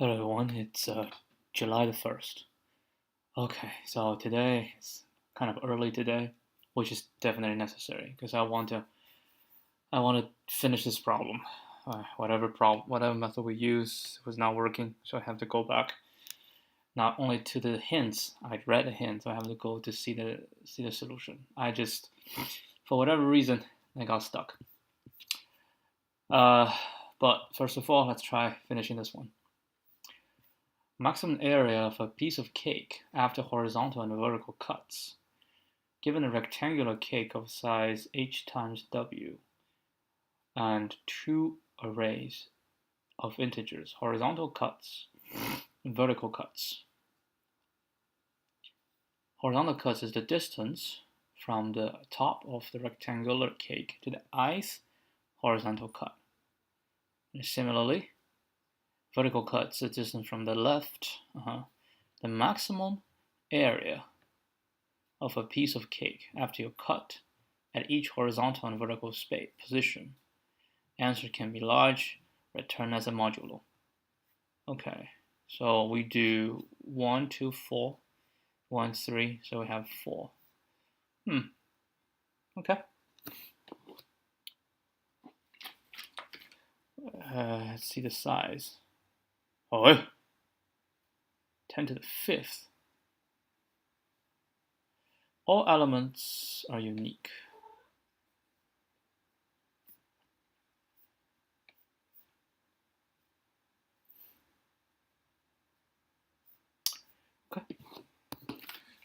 Hello everyone, it's July the 1st. Okay, so today is kind of early today, which is definitely necessary because I want to finish this problem. Whatever method we use was not working, so I have to go back not only to the hints. I read the hints, so I have to go to see the solution. For whatever reason, I got stuck. But first of all, let's try finishing this one. Maximum area of a piece of cake after horizontal and vertical cuts. Given a rectangular cake of size h times w and two arrays of integers, horizontal cuts and vertical cuts. Horizontal cuts is the distance from the top of the rectangular cake to the ith horizontal cut. And similarly, vertical cuts the distance from the left, the maximum area of a piece of cake after you cut at each horizontal and vertical position. Answer can be large, return as a modulo. Okay, so we do 1, 2, 4, 1, 3, so we have 4. Okay. Let's see the size. 10 to the 5th. All elements are unique. Okay.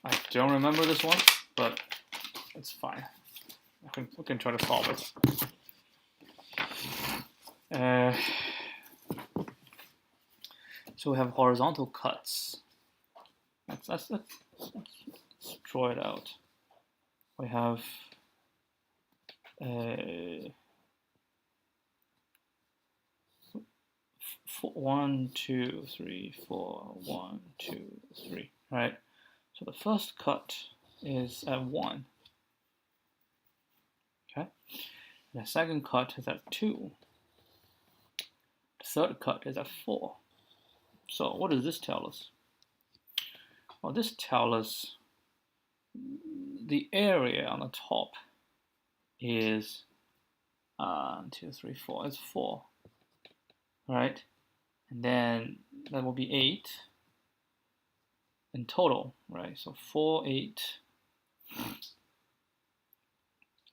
I don't remember this one, but it's fine. We can try to solve it. So we have horizontal cuts. Let's draw it out. We have 1, 2, 3, 4, 1, 2, 3. Right. So the first cut is at 1. Okay. And the second cut is at 2. The third cut is at 4. So what does this tell us? Well, this tells us the area on the top is 1, 2, 3, 4. It's 4, right? And then that will be 8 in total, right? So 4, 8,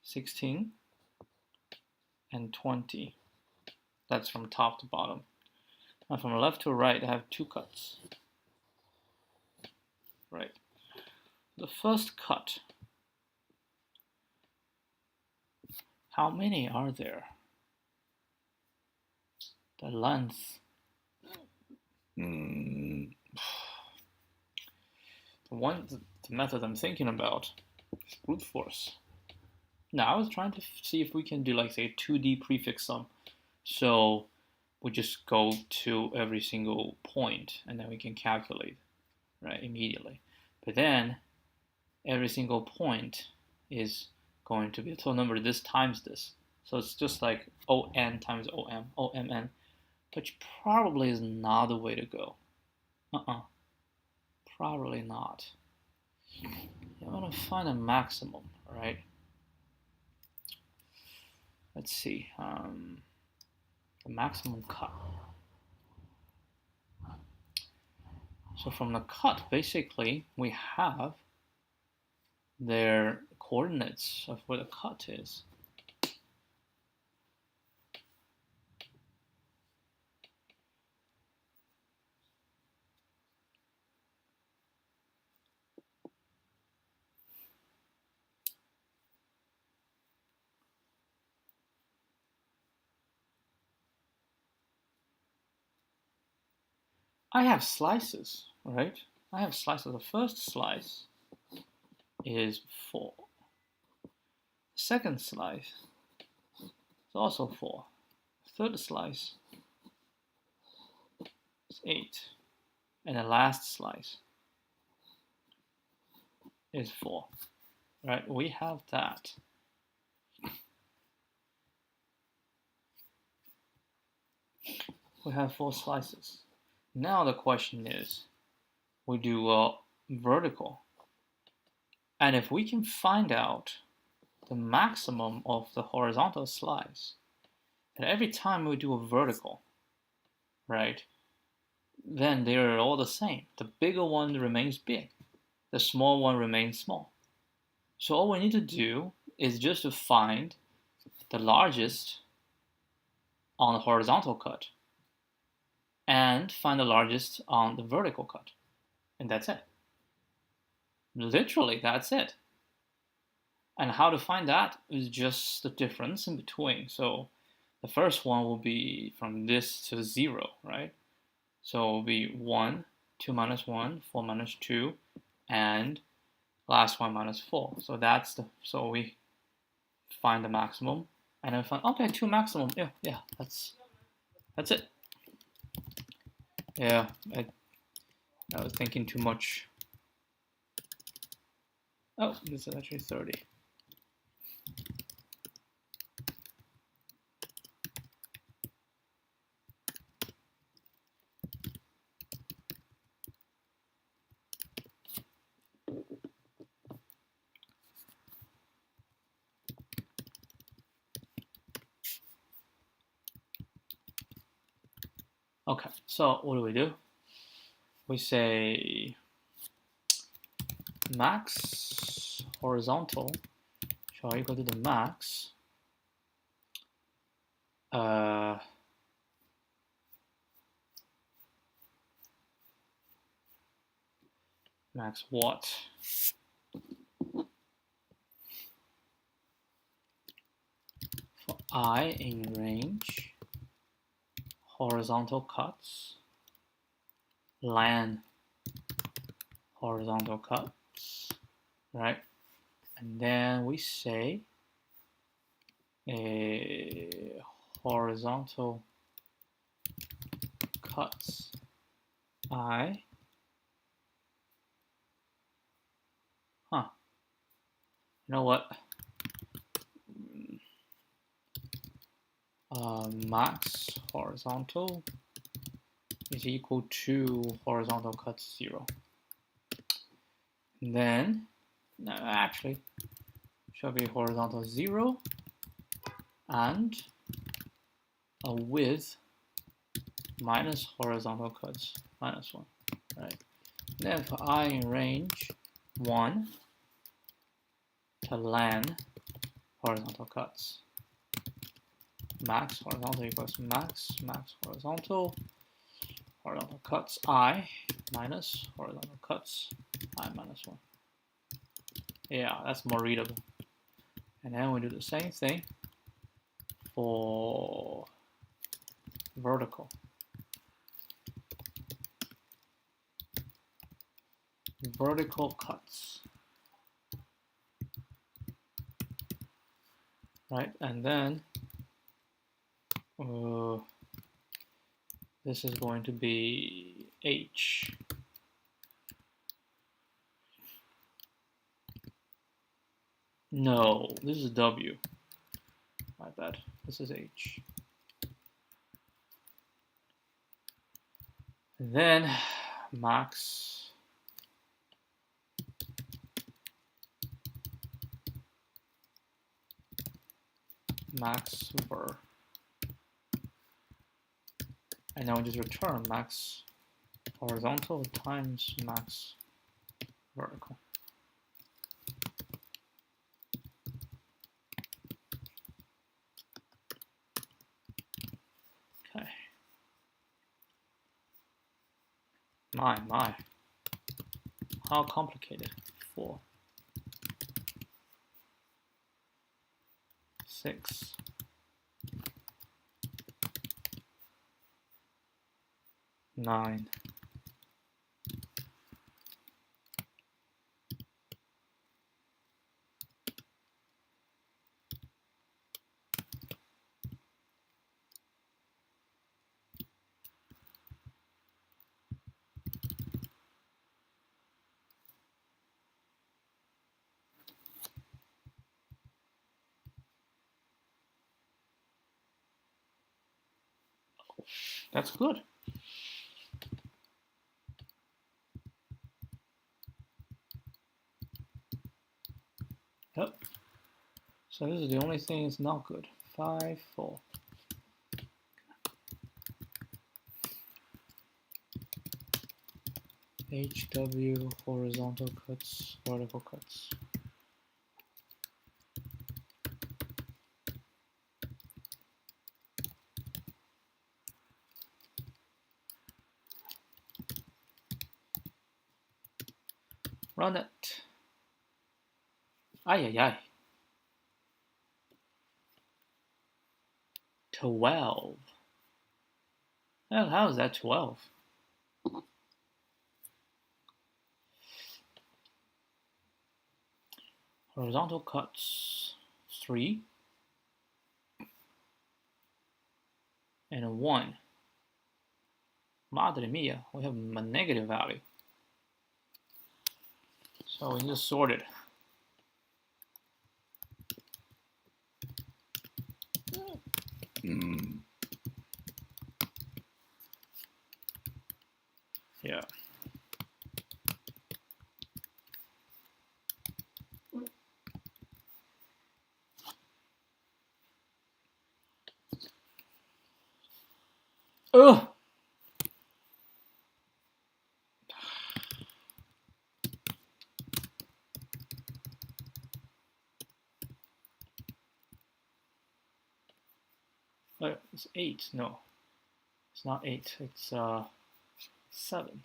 16, and 20. That's from top to bottom. Now from left to right, I have 2 cuts. Right. The first cut, how many are there? The length. The method I'm thinking about is brute force. Now I was trying to see if we can do like say 2D prefix sum. So we just go to every single point and then we can calculate, right, immediately. But then every single point is going to be a total number this times this. So it's just like ON times OM, OMN, which probably is not the way to go. Probably not. I want to find a maximum, right? Let's see. The maximum cut. So from the cut, basically, we have their coordinates of where the cut is. I have slices, right? I have slices. The first slice is 4. The second slice is also 4. The third slice is 8. And the last slice is 4. Right? We have that. We have 4 slices. Now the question is, we do a vertical. And if we can find out the maximum of the horizontal slice, and every time we do a vertical, right, then they're all the same. The bigger one remains big. The small one remains small. So all we need to do is just to find the largest on the horizontal cut and find the largest on the vertical cut. And that's it. Literally, that's it. And how to find that is just the difference in between. So the first one will be from this to 0, right? So it will be 1, 2 minus 1, 4 minus 2, and last one minus 4. So so we find the maximum, and then find, okay, 2 maximum. Yeah, that's it. Yeah, I was thinking too much. Oh, this is actually 30. Okay, so what do? We say max horizontal shall equal to the max max what? For I in range horizontal cuts, LAN horizontal cuts, right? And then we say a horizontal cuts I. You know what? Max horizontal is equal to horizontal cuts 0. And then, no, actually, should be horizontal 0 and a width minus horizontal cuts minus 1, right? Then for I in range 1 to LAN horizontal cuts, max horizontal equals max horizontal cuts I minus horizontal cuts I minus 1. Yeah, that's more readable. And then we do the same thing for vertical. Vertical cuts, right? And then this is going to be H. No, this is W. My bad. This is H. And then max ver. And now we just return max horizontal times max vertical. Okay. My. How complicated? 4, 6, 9, 'That's good. Yep. So this is the only thing that's not good. 5, 4. HW, horizontal cuts, vertical cuts. Run it. Ay, ay, ay. 12. Well, how is that 12? Horizontal cuts 3 and a 1. Madre mia, we have a negative value. So we just sort it. Yeah. Oh. It's 8. No, it's not 8. It's 7.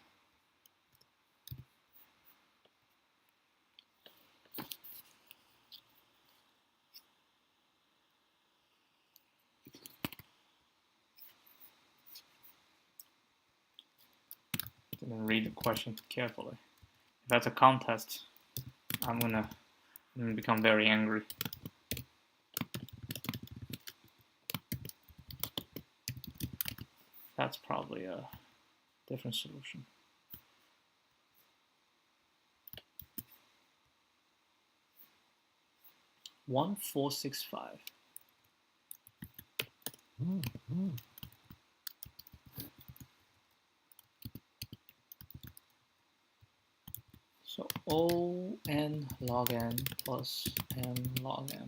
Didn't read the question carefully. If that's a contest, I'm gonna become very angry. That's probably a different solution. One, 4, 6, 5. So O n log n plus n log n.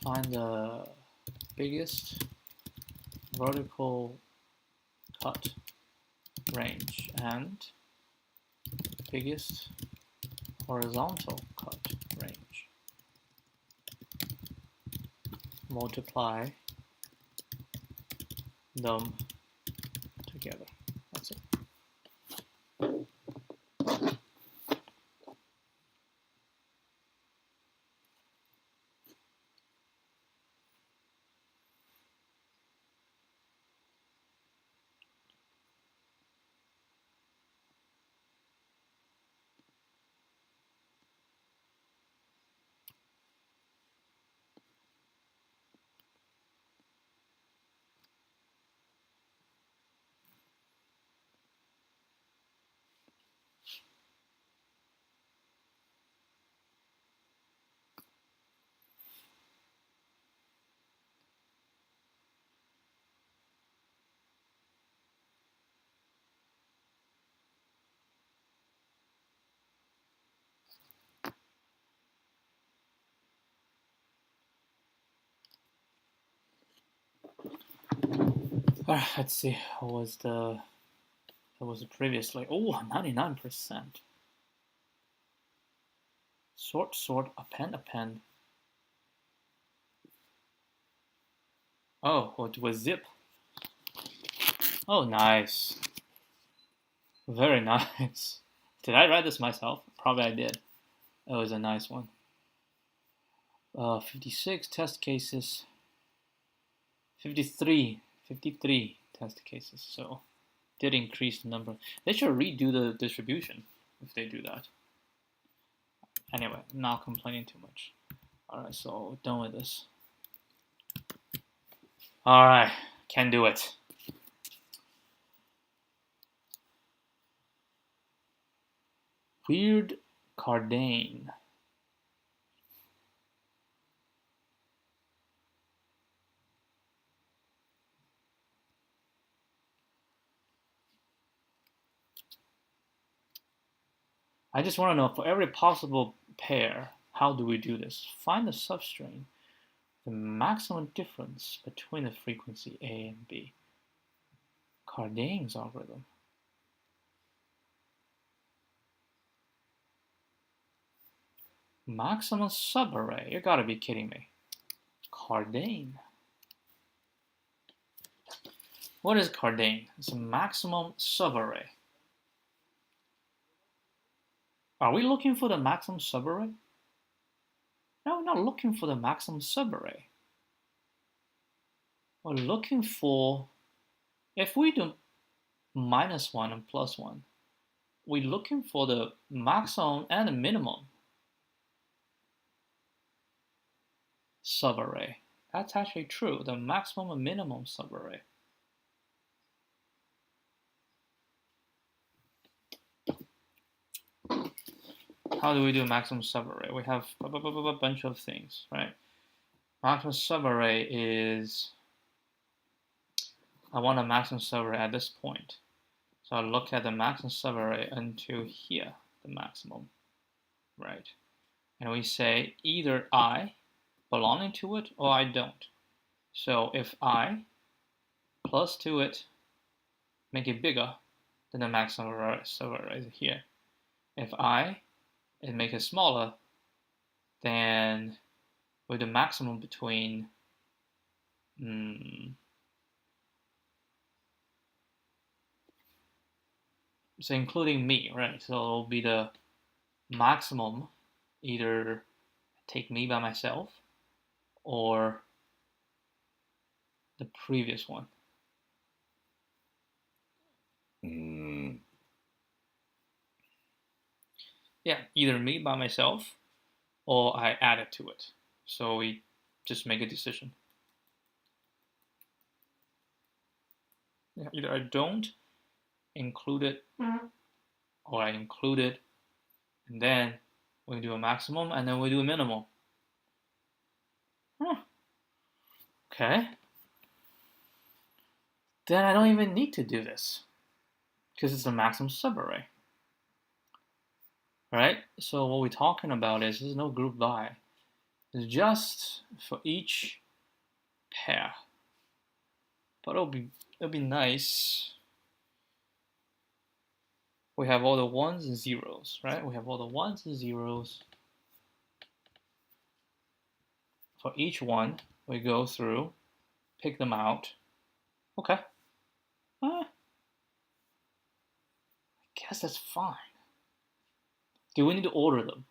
Find the biggest vertical cut range and biggest horizontal cut range. Multiply them together. That's it. Alright, let's see. What was the previously? Oh, 99%. Sort, append. Oh, it was zip. Oh, nice. Very nice. Did I write this myself? Probably I did. It was a nice one. 56 test cases. 53 test cases. So did increase the number. They should redo the distribution if they do that. Anyway, not complaining too much. Alright, so done with this. Alright, can do it. Weird Cardane. I just want to know for every possible pair, how do we do this? Find the substring, the maximum difference between the frequency A and B. Cardane's algorithm. Maximum subarray. You gotta be kidding me. Cardane. What is Cardane? It's a maximum subarray. Are we looking for the maximum subarray? No, we're not looking for the maximum subarray. We're looking for, if we do -1 and +1, we're looking for the maximum and the minimum subarray. That's actually true, the maximum and minimum subarray. How do we do maximum subarray? We have a bunch of things, right? Maximum subarray is, I want a maximum subarray at this point. So I look at the maximum subarray until here, the maximum, right? And we say either I belonging to it or I don't. So if I plus to it, make it bigger, then the maximum subarray is here. If I and make it smaller, then with the maximum between so including me, right? So it'll be the maximum, either take me by myself or the previous one. Yeah, either me by myself or I add it to it. So we just make a decision. Yeah, either I don't include it or I include it, and then we do a maximum and then we do a minimum. Okay. Then I don't even need to do this because it's a maximum subarray. Right? So what we're talking about is there's no group by. It's just for each pair. But it'll be nice. We have all the ones and zeros, right? We have all the ones and zeros. For each one, we go through, pick them out. Okay. I guess that's fine. Do we need to order them?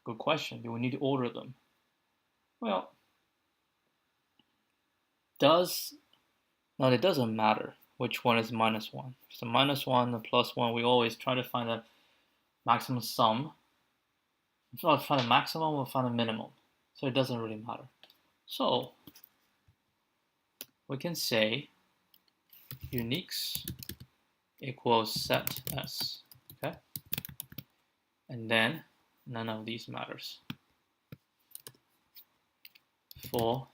Good question. Do we need to order them? Well, it doesn't matter which one is -1. If it's a -1 and +1, we always try to find a maximum sum. If not find a maximum, we'll find a minimum. So it doesn't really matter. So we can say uniques equals set s. Okay? And then none of these matters. For,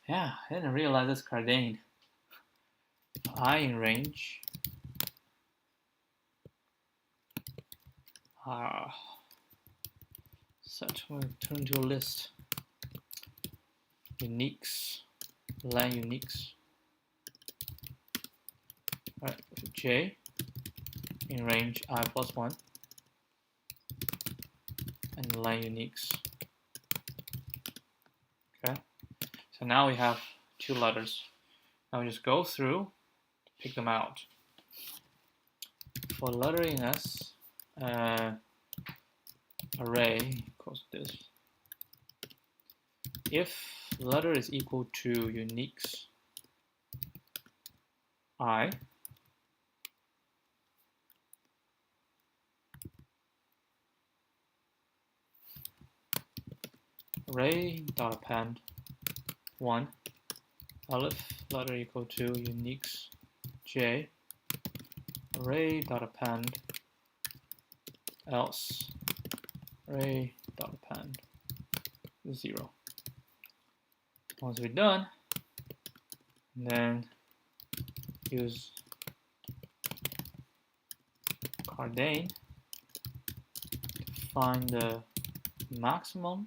yeah, I didn't realize this Cardane. I in range set will turn to a list. Uniques, len uniques. Alright, j in range I plus 1 and len uniques. Okay, so now we have 2 letters. Now we just go through, pick them out. For letter in S, array equals this. If letter is equal to uniques I, array dot append 1 aleph letter equal to uniques j, array dot append else array dot append 0. Once we're done, then use Cardane to find the maximum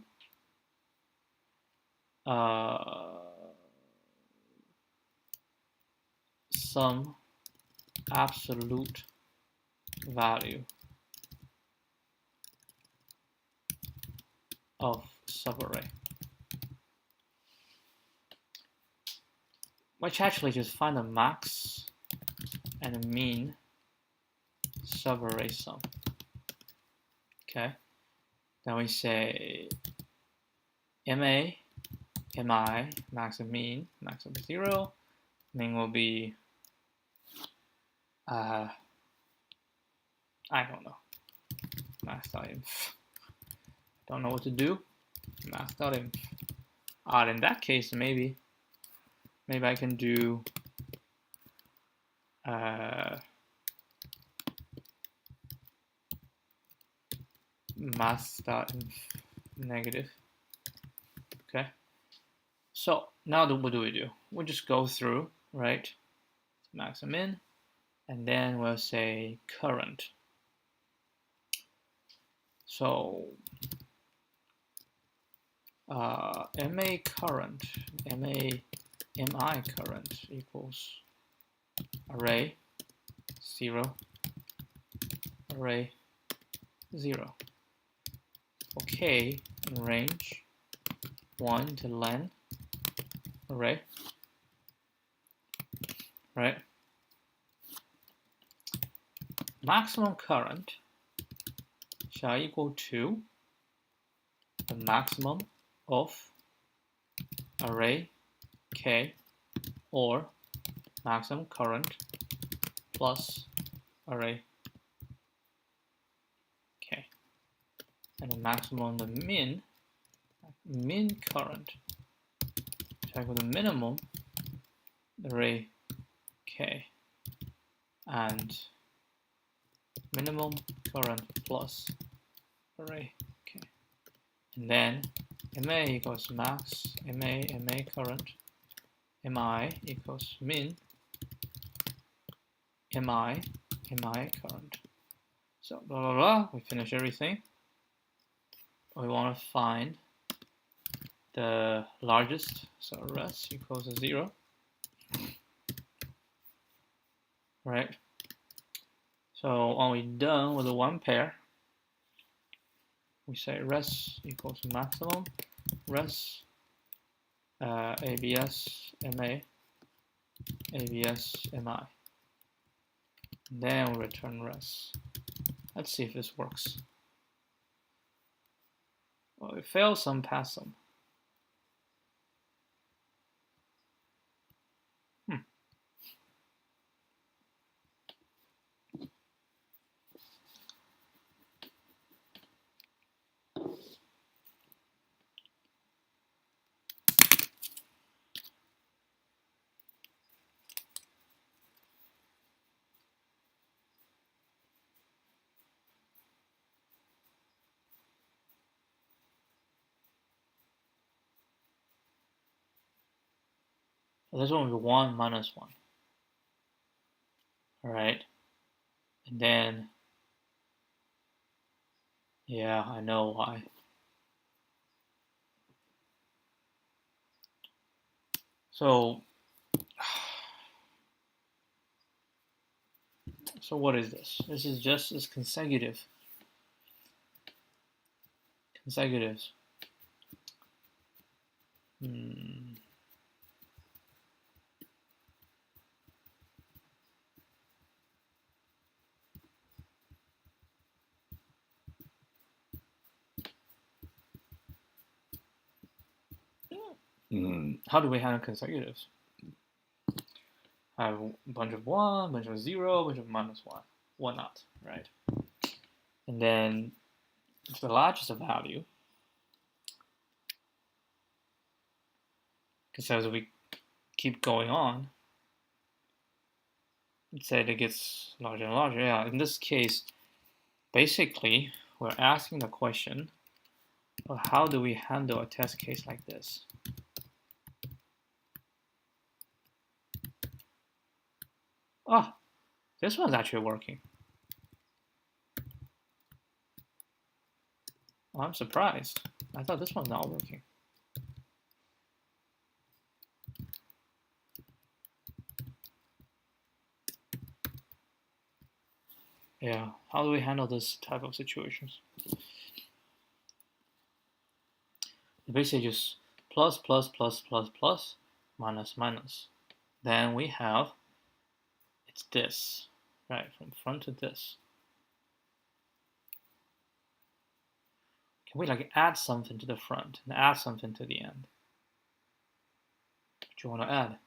some absolute value of subarray, which actually just find the max and the mean subarray sum. Okay, then we say MA, MI, max and mean, max will be 0, mean will be, I don't know, max.inf. Don't know what to do, max.inf. In that case, maybe I can do max.inf negative. Okay, so now what do? We'll just go through, right? Max and min, and then we'll say current. So MA current, MI current equals array 0, array 0. Okay, in range 1 to len array, right? Maximum current shall equal to the maximum of array k, or maximum current plus array k, and the maximum, the min current shall equal the minimum array k, and minimum current plus array k, and then MA equals max MA current, MI equals min MI current. So blah blah blah, we finish everything. We want to find the largest, so res equals 0, right? So when we're done with the one pair, we say res equals maximum res ABS MA ABS MI. Then we return res. Let's see if this works. Well, we fail some, pass some. This one will be 1 minus 1. Alright. And then, yeah, I know why. So what is this? This is just as consecutive. Consecutives. How do we handle consecutives? I have a bunch of 1, a bunch of 0, a bunch of minus 1. Why not, right? And then if the largest value, because as we keep going on, it said it gets larger and larger. Yeah, in this case, basically, we're asking the question of how do we handle a test case like this? Oh, this one's actually working. Oh, I'm surprised. I thought this one's not working. Yeah, how do we handle this type of situations? Basically just plus, plus, plus, plus, plus, minus, minus. Then we have, it's this, right, from front to this. Can we like add something to the front and add something to the end? What do you want to add?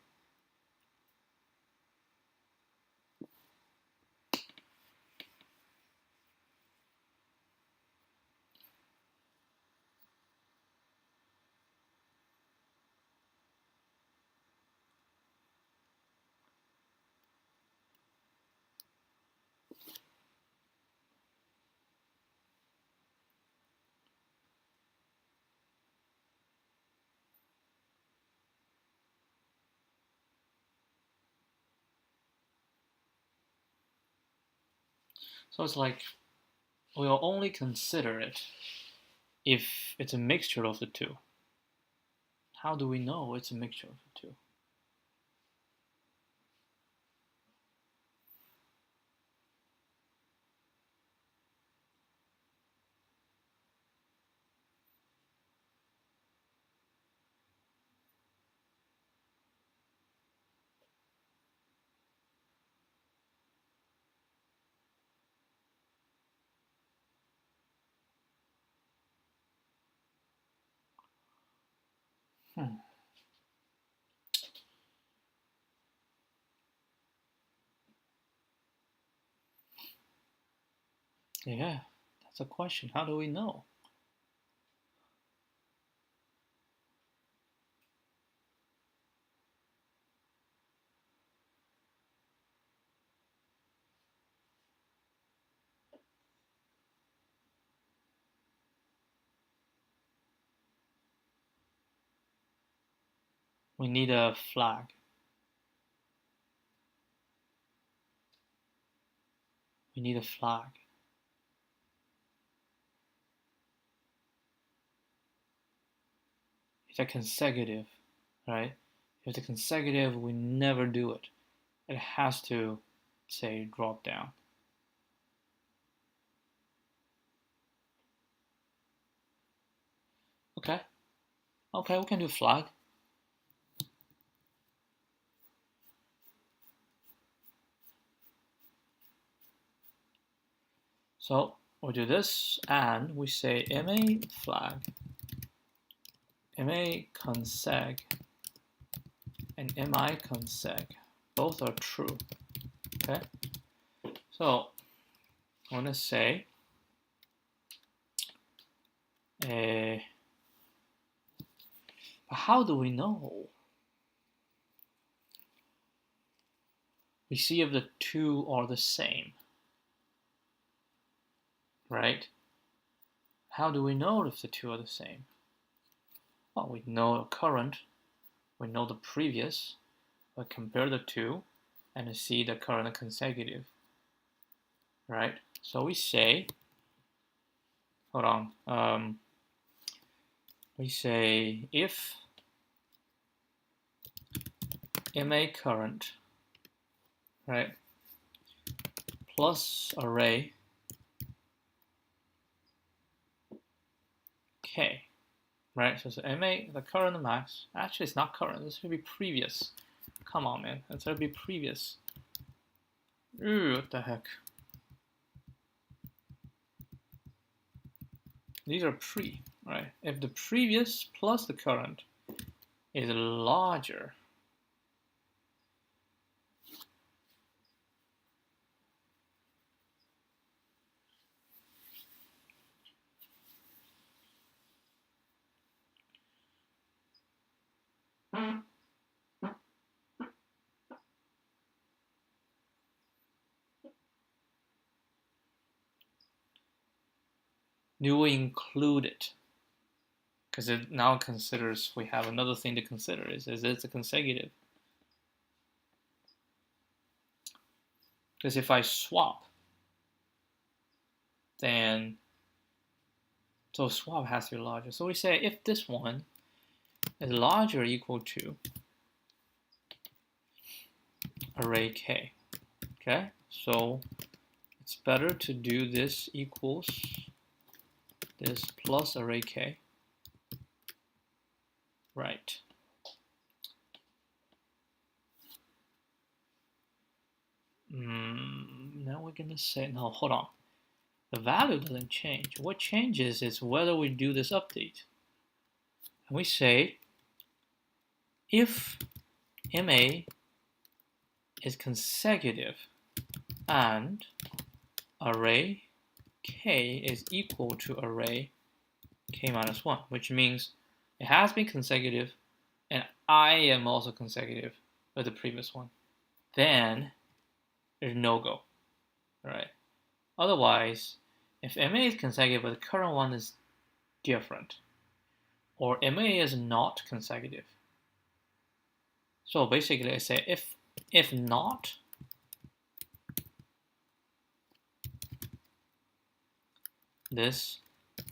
So it's like we'll only consider it if it's a mixture of the two. How do we know it's a mixture of the two? Yeah, that's a question. How do we know? We need a flag. We need a flag. It's a consecutive, right? If it's consecutive, we never do it. It has to, say, drop down. Okay. Okay, we can do flag. So we do this, and we say ma flag, ma conseg, and mi conseg. Both are true. Okay. So I want to say how do we know? We see if the two are the same, right? How do we know if the two are the same? Well, we know the current, we know the previous, we compare the two, and see the current consecutive, right? So we say, hold on, we say if ma current, right, plus array k, right? So it's ma, the current max. Actually, it's not current. This should be previous. Come on, man. It's gonna be previous. Ooh, what the heck? These are pre, right? If the previous plus the current is larger, do we include it? Because it now considers we have another thing to consider is it a consecutive? Because if I swap, then So swap has to be larger. So we say if this one is larger or equal to array k. Okay, so it's better to do this equals this plus array k. Right. Now we're gonna say, no, hold on. The value doesn't change. What changes is whether we do this update. And we say if MA is consecutive and array k is equal to array k minus 1, which means it has been consecutive and I am also consecutive with the previous one, then there's no go. Alright. Otherwise, if MA is consecutive but the current one is different, or MA is not consecutive. So basically I say if not, this,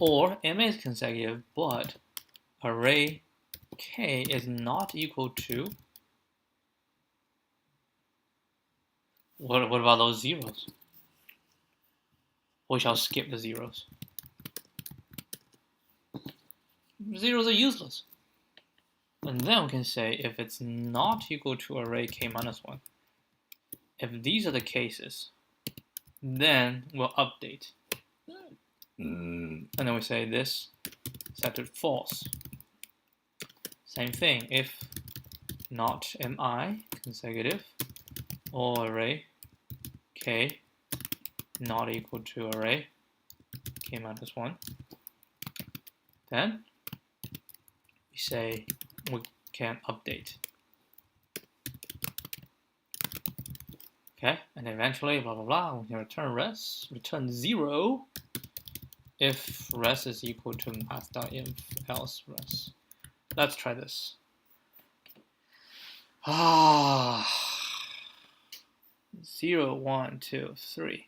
or MA is consecutive but array k is not equal to, what about those zeros? We shall skip the zeros. Zeros are useless. And then we can say if it's not equal to array k minus 1, if these are the cases, then we'll update. And then we say this set to false. Same thing, if not mi consecutive or array k not equal to array k minus 1, then we say we can update. Okay, and eventually blah blah blah, we can return res, return 0 if res is equal to math.inf else res. Let's try this. 0, 1, 2, 3.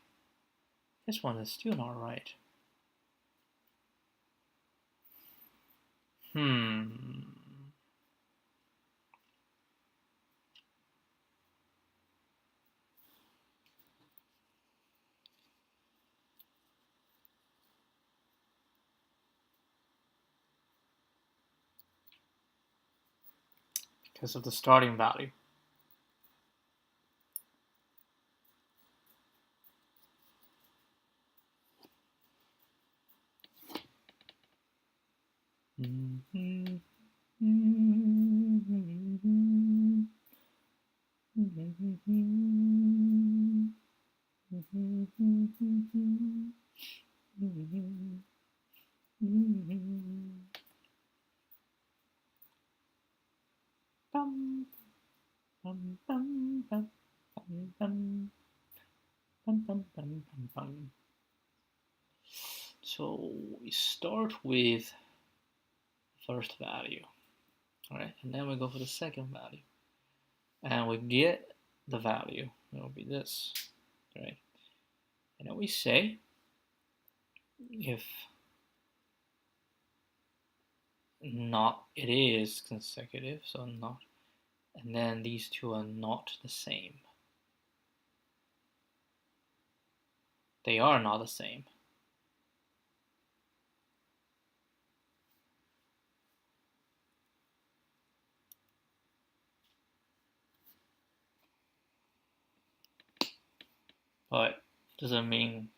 This one is still not right. Because of the starting value. So we start with first value, all right, and then we go for the second value, and we get the value. It will be this, right? And then we say if not, it is consecutive, so not, and then these two are not the same. They are not the same. But doesn't mean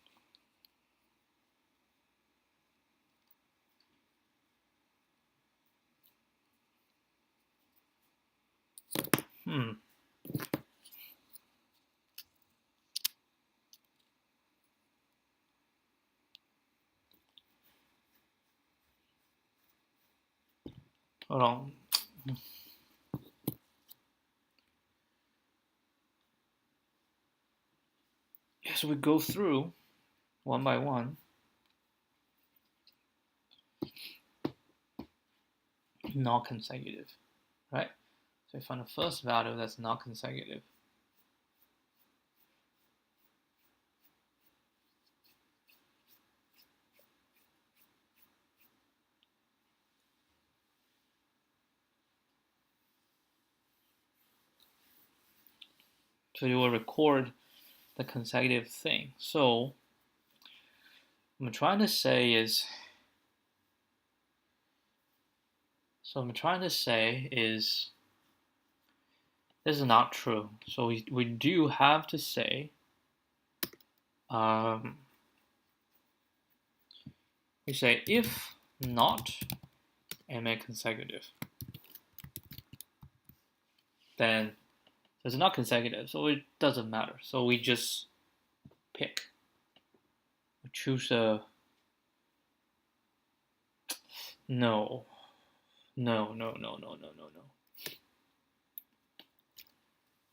hold on. As we go through one by one, not consecutive, right? So we find the first value that's not consecutive. So you will record the consecutive thing. So what I'm trying to say is, this is not true. So we do have to say, we say if not MA consecutive, then it's not consecutive, so it doesn't matter. So we just pick. We choose a no.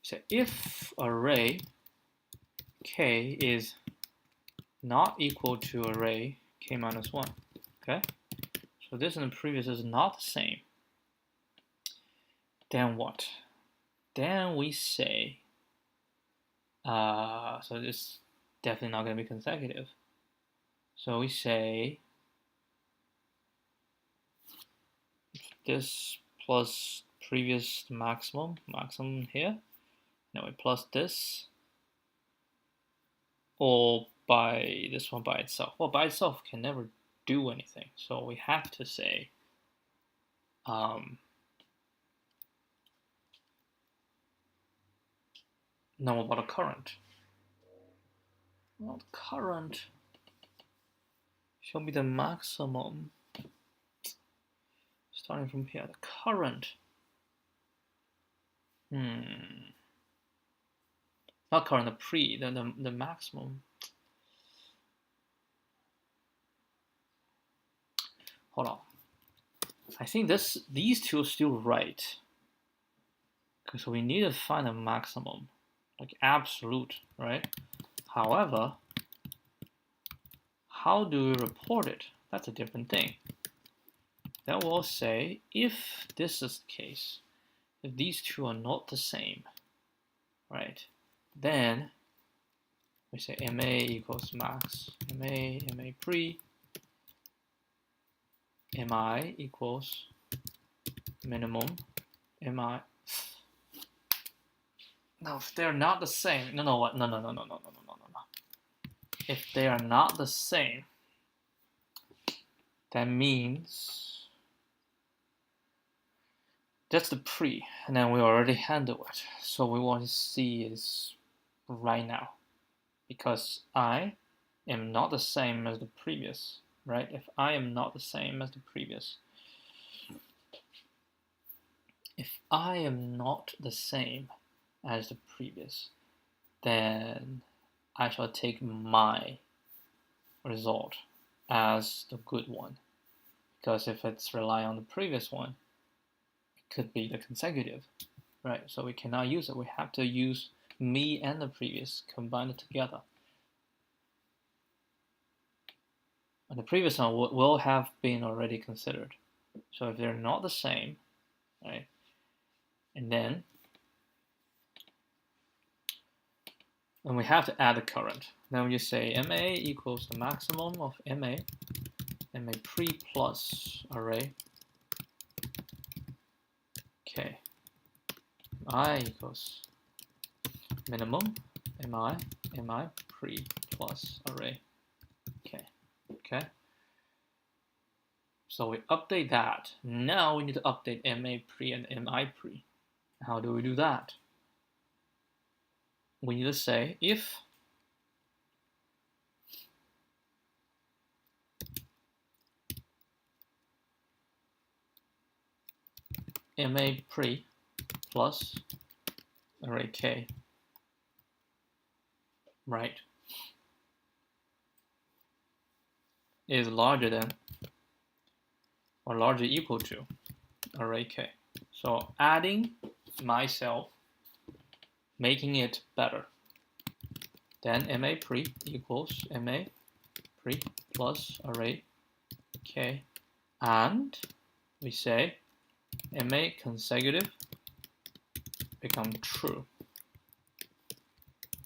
So if array k is not equal to array k minus 1, okay? So this and the previous is not the same. Then what? Then we say, so this definitely not going to be consecutive. So we say this plus previous maximum here. Now we plus this, or by this one by itself. Well, by itself can never do anything. So we have to say, now about a current. Well, the current show me the maximum. Starting from here, the current. Not current, the maximum. Hold on. I think these two are still right. Because we need to find a maximum, like absolute, right? However, how do we report it? That's a different thing. Then we'll say, if this is the case, if these two are not the same, right? Then we say MA equals max, MA pre, MI equals minimum, MI. Now, if they're not the same, no. If they are not the same, that means that's the pre, and then we already handle it. So we want to see is right now, because I am not the same as the previous, right? If I am not the same as the previous, then I shall take my result as the good one, because if it's rely on the previous one, it could be the consecutive, right? So we cannot use it. We have to use me and the previous combined together. And the previous one will have been already considered. So if they're not the same, right? And then we have to add the current. Then we just say MA equals the maximum of MA pre plus array K. I equals minimum MI pre plus array K. Okay. So we update that. Now we need to update MA pre and MI pre. How do we do that? We need to say if MA pre plus array K, right, is larger than or larger equal to array K. So adding myself, making it better. Then MA pre equals MA pre plus array K, and we say MA consecutive become true.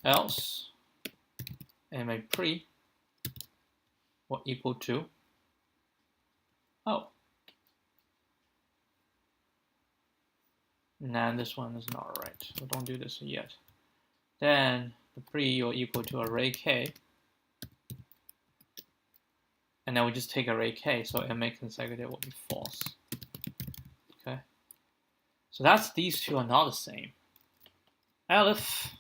Else MA pre will equal to oh. Nah, this one is not right. So don't do this yet. then the pre will equal to array k, and then we just take array k, so MA consecutive will be false. Okay, so that's these two are not the same. If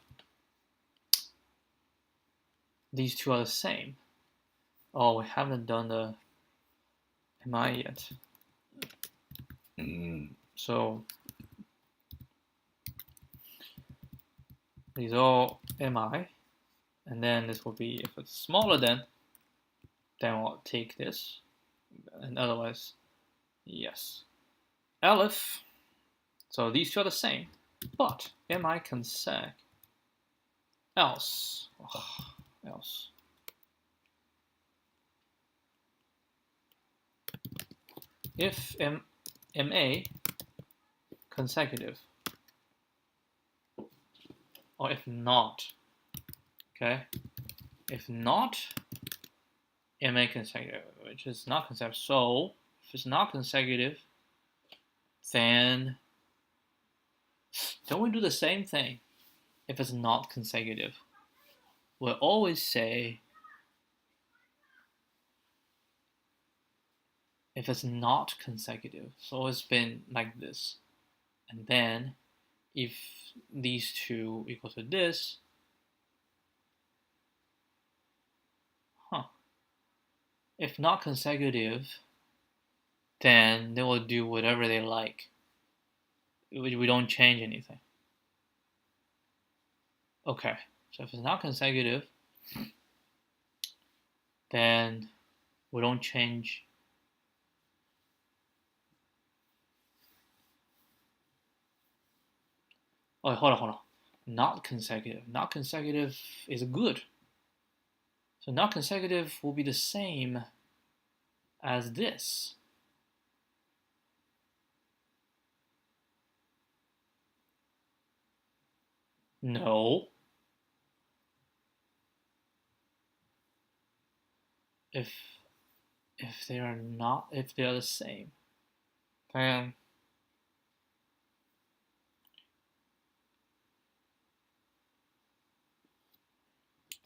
these two are the same, oh, we haven't done the MI yet. So these all MI, and then this will be, if it's smaller than, then we'll take this, and otherwise, yes. If, so these two are the same, but MI consec, else, else. If MA consecutive, or if not, okay? If not, MA consecutive, which is not consecutive. So if it's not consecutive, then don't we do the same thing? If it's not consecutive, we'll always say if it's not consecutive. So it's been like this, and then if these two equal to this, if not consecutive, then they will do whatever they like. We don't change anything. Okay, so if it's not consecutive, then we don't change. Oh, hold on. Not consecutive. Not consecutive is good. So not consecutive will be the same as this. No. If they are not, if they are the same, then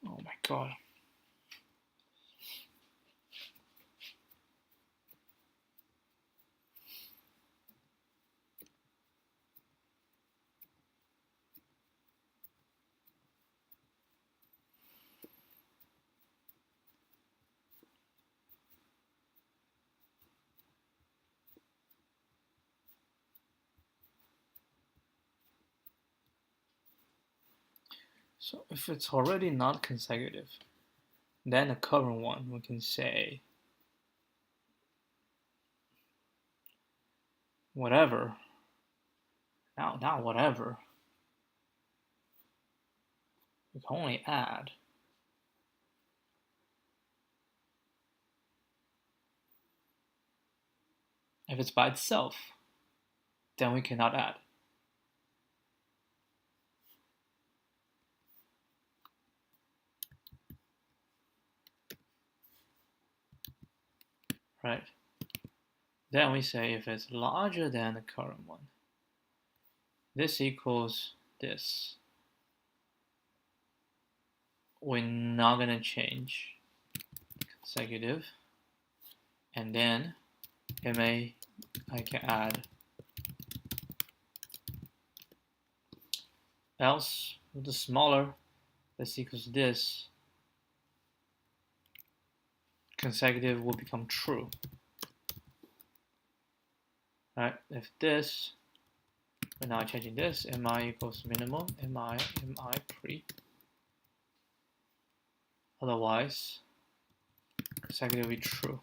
oh my god. So if it's already not consecutive, then the current one we can say whatever. Now whatever. We can only add. If it's by itself, then we cannot add. Right? Then we say if it's larger than the current one, this equals this. We're not going to change consecutive, and then MA, I can add else with the smaller, this equals this, consecutive will become true. Right? If this, we're now changing this, MI equals minimum, MI pre. Otherwise, consecutive will be true.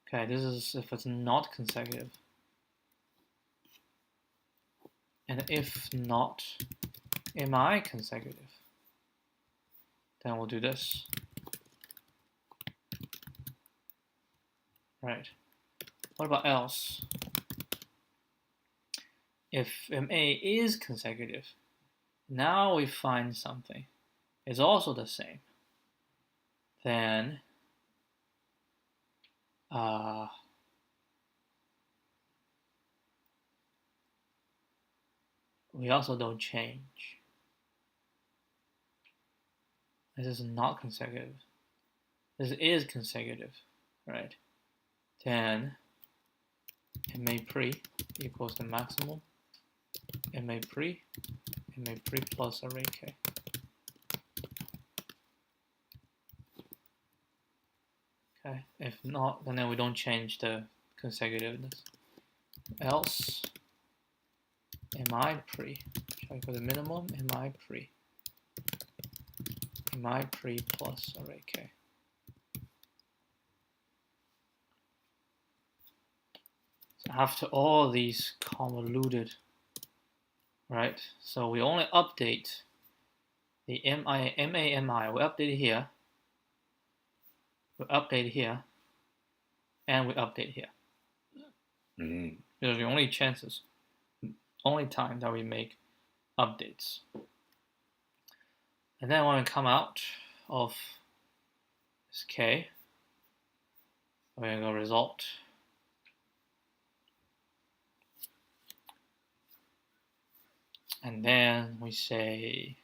Okay, this is if it's not consecutive. And if not MI consecutive, then we'll do this. Right. What about else? If MA is consecutive, now we find something. It's also the same. Then we also don't change. This is not consecutive. This is consecutive, right? Then MA pre equals the maximum MA pre plus array K. Okay, if not, then we don't change the consecutiveness. Else MI pre, shall I put the minimum MI pre plus array K. So after all these convoluted, right? So we only update the MI, we update here, we update here, and we update here. Mm-hmm. Those are the only chances, only time that we make updates. And then when we come out of this K, we're going to go result. And then we say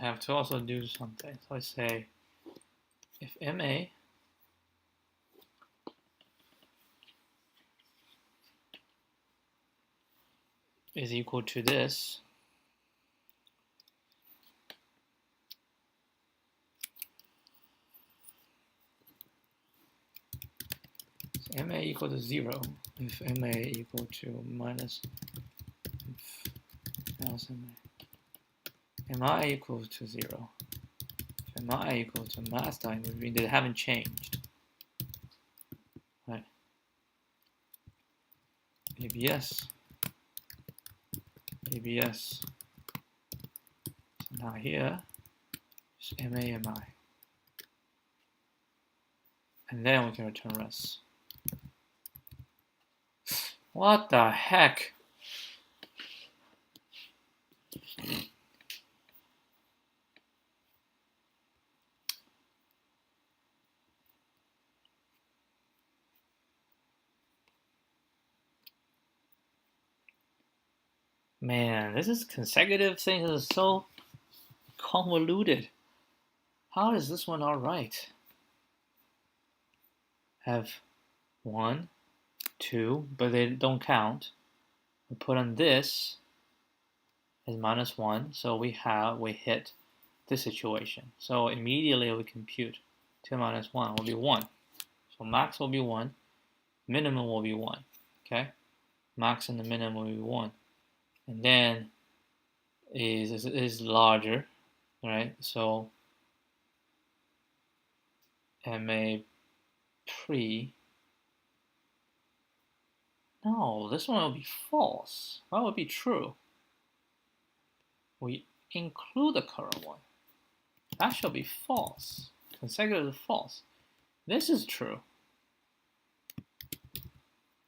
I have to also do something. So I say if MA is equal to this, so MA equal to 0, if MA equal to minus MI equals to 0, if MI equals to mass time, would mean they haven't changed. Right? ABS. So now here is MI. And then we can return res. What the heck? Man, this is consecutive things are so convoluted. How is this one all right? Have 1, 2, but they don't count. We put on this as -1, so we hit this situation. So immediately we compute 2 minus 1 will be 1. So max will be 1, minimum will be 1. Okay, max and the minimum will be 1. And then is larger, right? So MA pre. No, this one will be false. That would be true. We include the current one. That should be false. Consecutive false. This is true.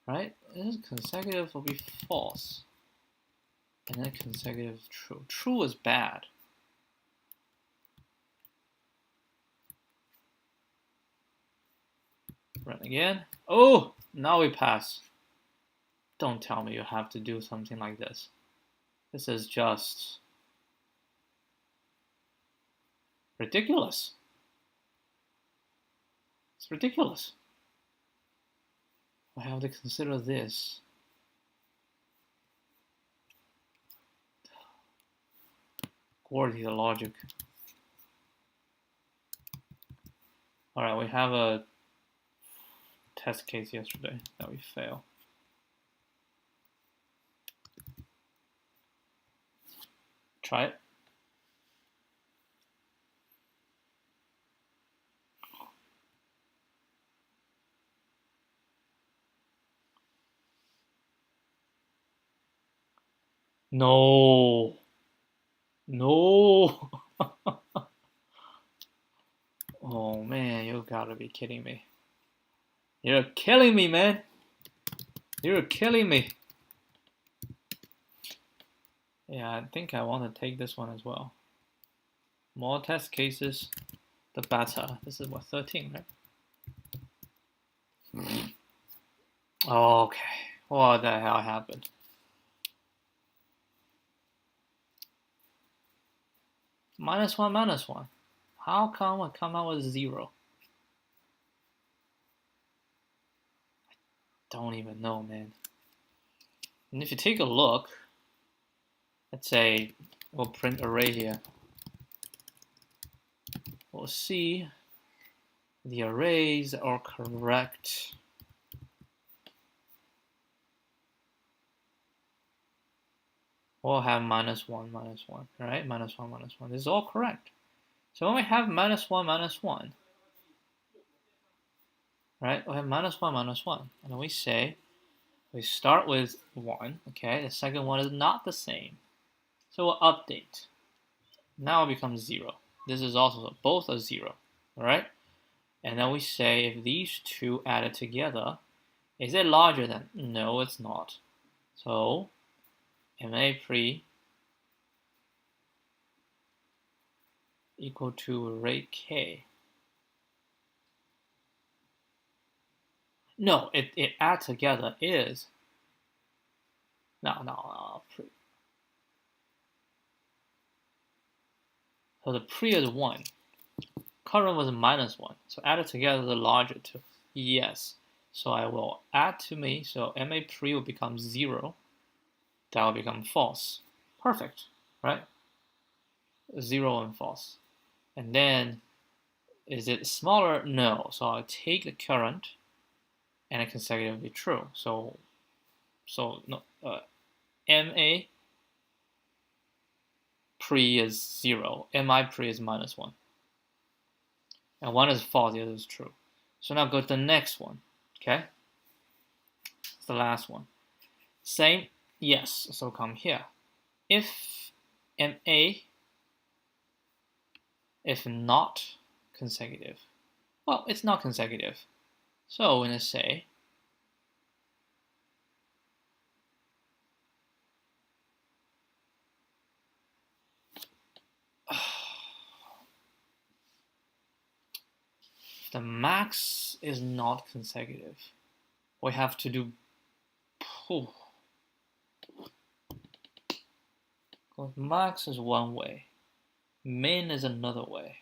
Right? This consecutive will be false. And then consecutive is true. True is bad. Run again. Oh, now we pass. Don't tell me you have to do something like this. This is just ridiculous. It's ridiculous. I have to consider this. Quality the logic. Alright, we have a test case yesterday that we fail. Try it. No. No. Oh man, you gotta be kidding me. You're killing me, man. You're killing me. Yeah, I think I want to take this one as well. More test cases, the better. This is what, 13, right? Okay, what the hell happened? -1, -1. How come I come out with 0? Don't even know, man. And if you take a look, let's say we'll print array here. We'll see the arrays are correct. We'll have -1, -1, right? -1, -1. This is all correct. So when we have -1, -1, right? We have -1, -1. And then we say, we start with 1, okay? The second one is not the same. So we'll update. Now it becomes 0. This is also, both are 0, all right? And then we say if these two added together, is it larger than? No, it's not. So MA pre equal to array K. No, it add together is, no, pre. So the pre is 1. Current was -1. So added together the larger two. Yes. So I will add to me. So MA pre will become 0. That will become false. Perfect, right? 0 and false. And then, is it smaller? No. So I'll take the current and a consecutive will be true. So no, MA pre is 0. MI pre is -1. And one is false, the other is true. So now go to the next one, okay? It's the last one. Same, yes, so come here. If MA, if not consecutive, well, it's not consecutive. So we're going to say, if the max is not consecutive, we have to do, max is one way, min is another way.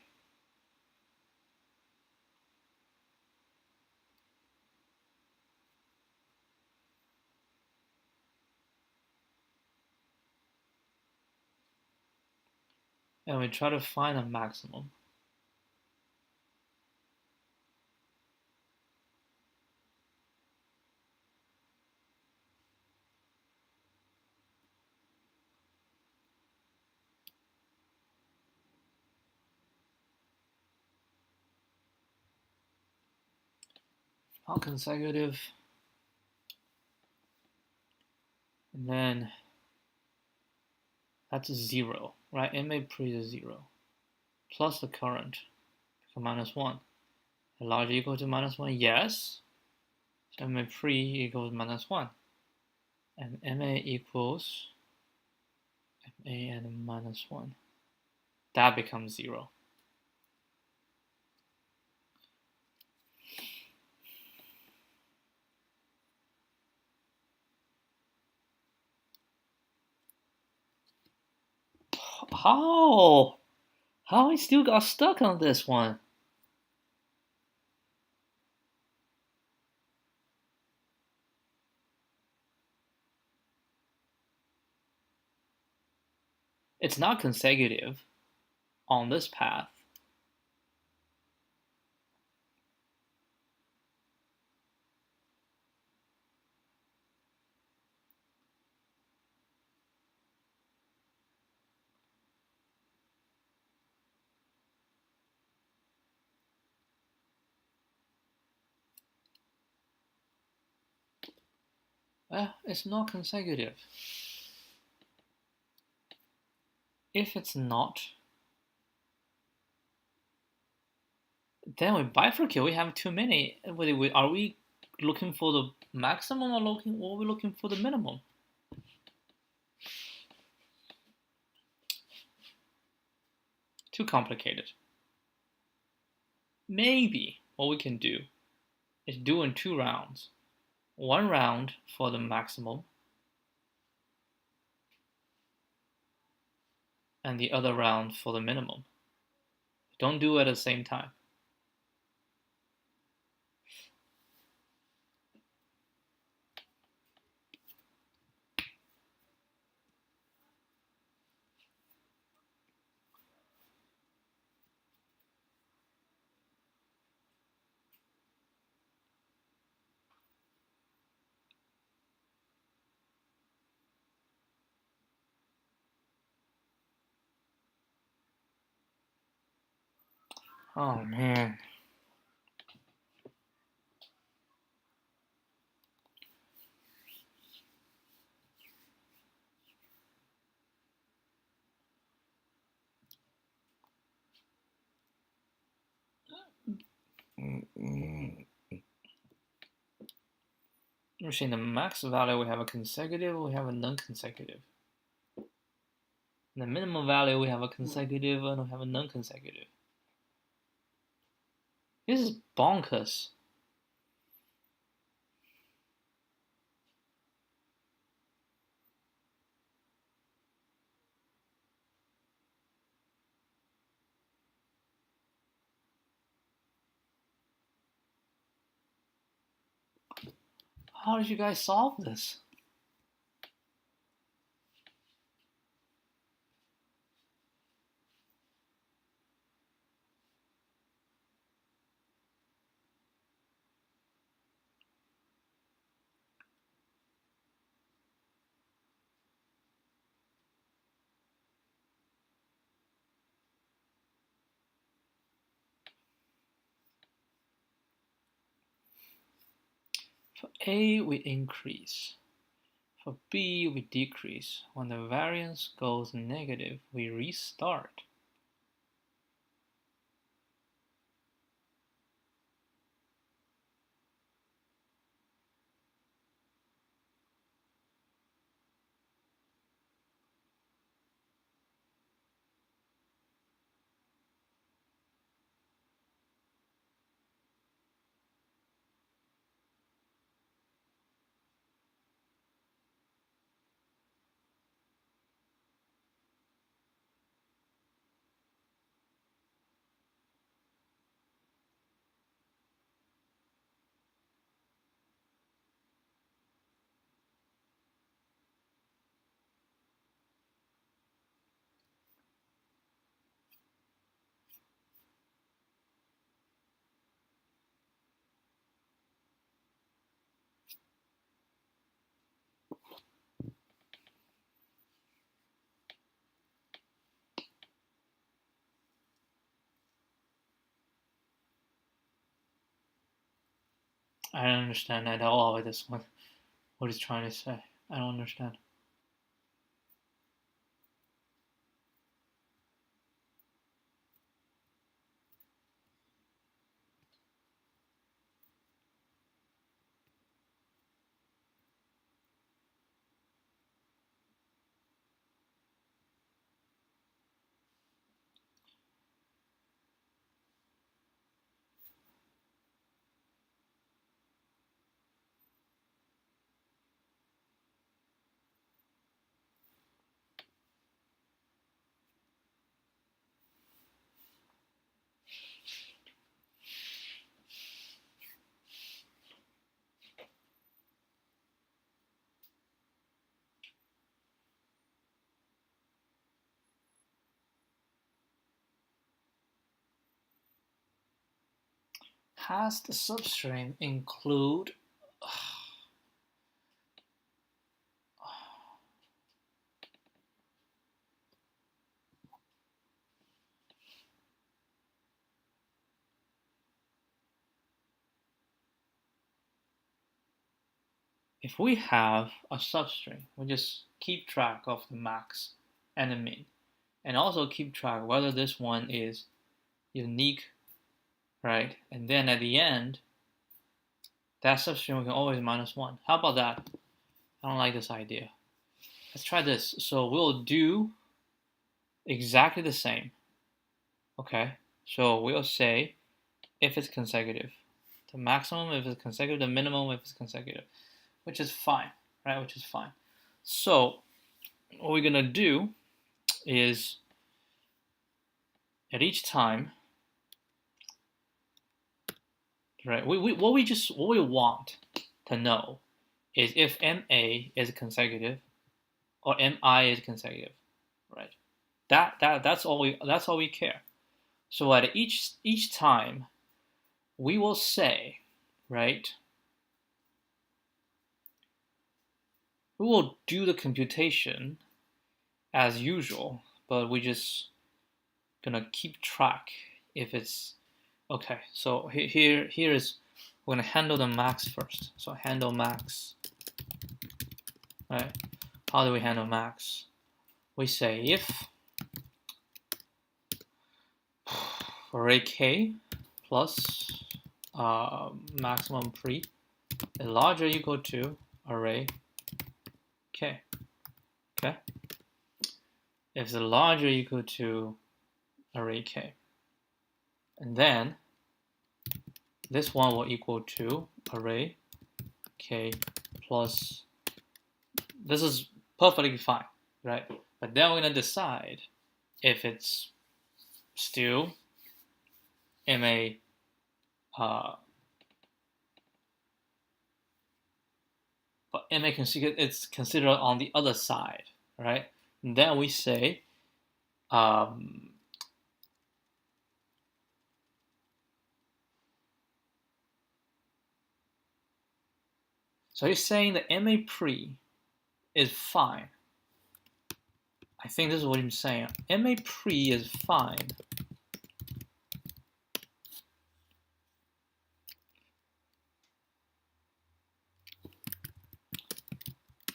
And we try to find a maximum. Not consecutive. And then that's 0, right? MA pre is 0. Plus the current, become -1. A larger equal to -1, yes. So MA pre equals -1. And MA equals MA and -1. That becomes 0. How? How I still got stuck on this one? It's not consecutive on this path. It's not consecutive. If it's not, Then we bifurcate. We have too many. Are we looking for the maximum or are we looking for the minimum? Too complicated. Maybe what we can do is do in 2 rounds. 1 round for the maximum and the other round for the minimum. Don't do it at the same time. Oh man. We're saying the max value we have a consecutive, we have a non-consecutive. The minimum value we have a consecutive and we have a non-consecutive. This is bonkers. How did you guys solve this? For A, we increase. For B, we decrease. When the variance goes negative, we restart. I don't understand at all with this one. What he's trying to say. I don't understand. Has the substring include if we have a substring, we just keep track of the max and the min, and also keep track whether this one is unique right? And then at the end, that substitution we can always -1. How about that? I don't like this idea. Let's try this. So we'll do exactly the same. Okay, so we'll say if it's consecutive, the maximum if it's consecutive, the minimum if it's consecutive, which is fine, right? Which is fine. So what we're gonna do is at each time, right? What we want to know is if MA is consecutive or MI is consecutive, right? That's all we care. So at each time, we will say, right? We will do the computation as usual, but we just gonna keep track if it's okay. So here is we're gonna handle the max first. So handle max, right? How do we handle max? We say if array k plus maximum pre is larger or equal to array k. Okay. If it's larger or equal to array k, and then this one will equal to array k plus. This is perfectly fine, right? But then we're gonna decide if it's still MA but MA it's considered on the other side, right? And then we say so you're saying that MA pre is fine. I think this is what I'm saying. MA pre is fine.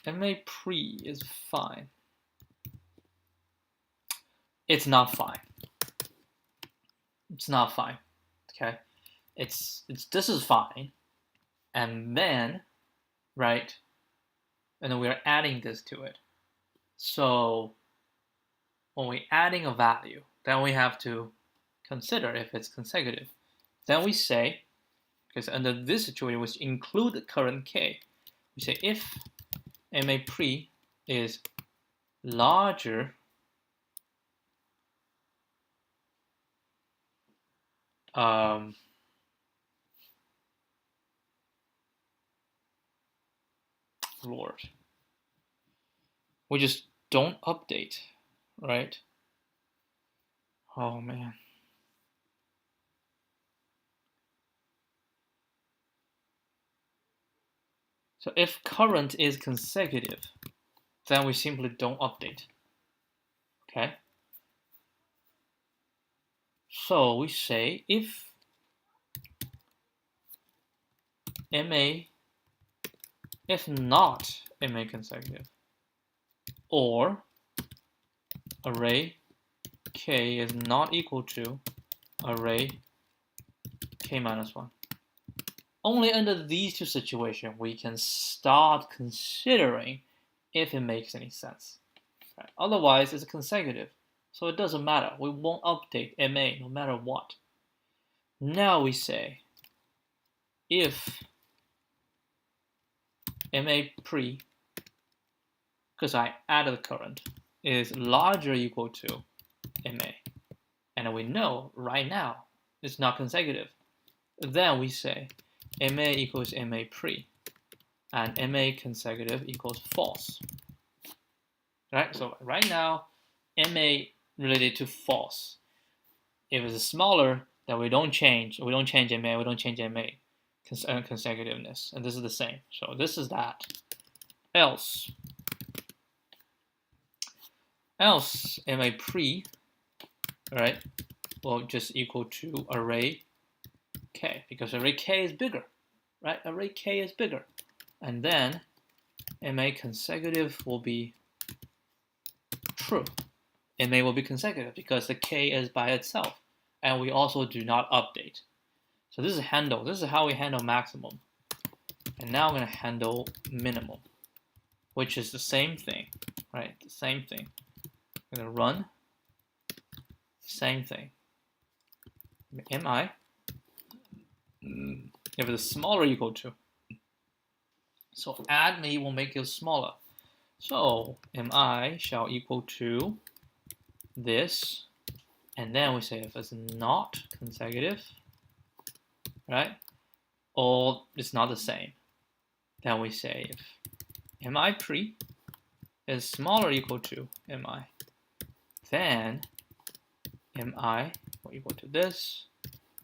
MA pre is fine. It's not fine. It's not fine. Okay? It's this is fine. And then, right? And then we're adding this to it. So when we're adding a value, then we have to consider if it's consecutive. Then we say, because under this situation, we include the current k, we say if MA pre is larger Lord, we just don't update, right? Oh man. So if current is consecutive, then we simply don't update. Okay? So we say if MA, if not MA consecutive, or array k is not equal to array k minus 1. Only under these two situations we can start considering if it makes any sense. Right? Otherwise, it's consecutive, so it doesn't matter. We won't update MA no matter what. Now we say if MA pre, because I added current, is larger or equal to MA, and we know right now it's not consecutive, then we say MA equals MA pre, and MA consecutive equals false. Right? So right now, MA related to false. If it's smaller, then we don't change. We don't change MA. We don't change MA consecutiveness, and this is the same. So this is that. Else MA pre, right, will just equal to array k, because array k is bigger, right? Array k is bigger, and then MA consecutive will be true. MA will be consecutive because the k is by itself, and we also do not update. So this is handle. This is how we handle maximum. And now I'm going to handle minimum, which is the same thing, right? The same thing. I'm going to run, same thing. Mi, if it is smaller or equal to. So add me will make it smaller. So mi shall equal to this, and then we say if it's not consecutive, right? Or it's not the same, then we say if mi pre is smaller or equal to mi, then mi will equal to this,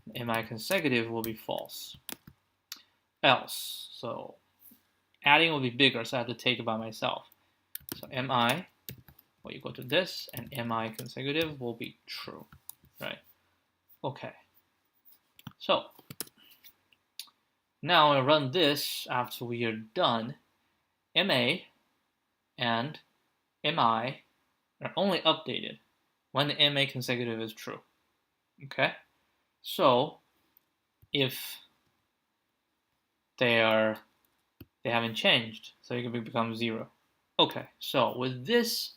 mi consecutive will be false. Else, so adding will be bigger, so I have to take it by myself. So mi will equal to this, and mi consecutive will be true, right? Okay. So now I run this after we are done. ma and mi are only updated when the ma consecutive is true. Okay? So if they haven't changed, so it can become 0. Okay, so with this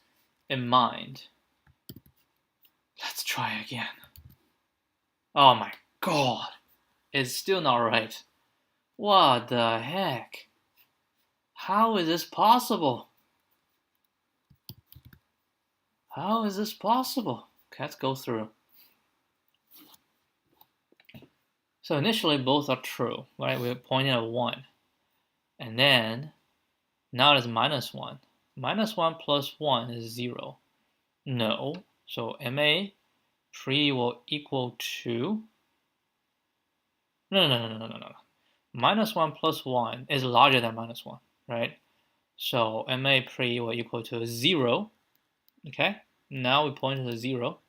in mind, let's try again. Oh my god, it's still not right. What the heck? How is this possible? How is this possible? Okay, let's go through. So initially both are true, right? We're pointing at 1. And then now it's -1. -1 plus 1 is 0. No. So ma pre will equal to no. -1 plus 1 is larger than -1, right? So ma pre will equal to 0. Okay? Now we point to 0.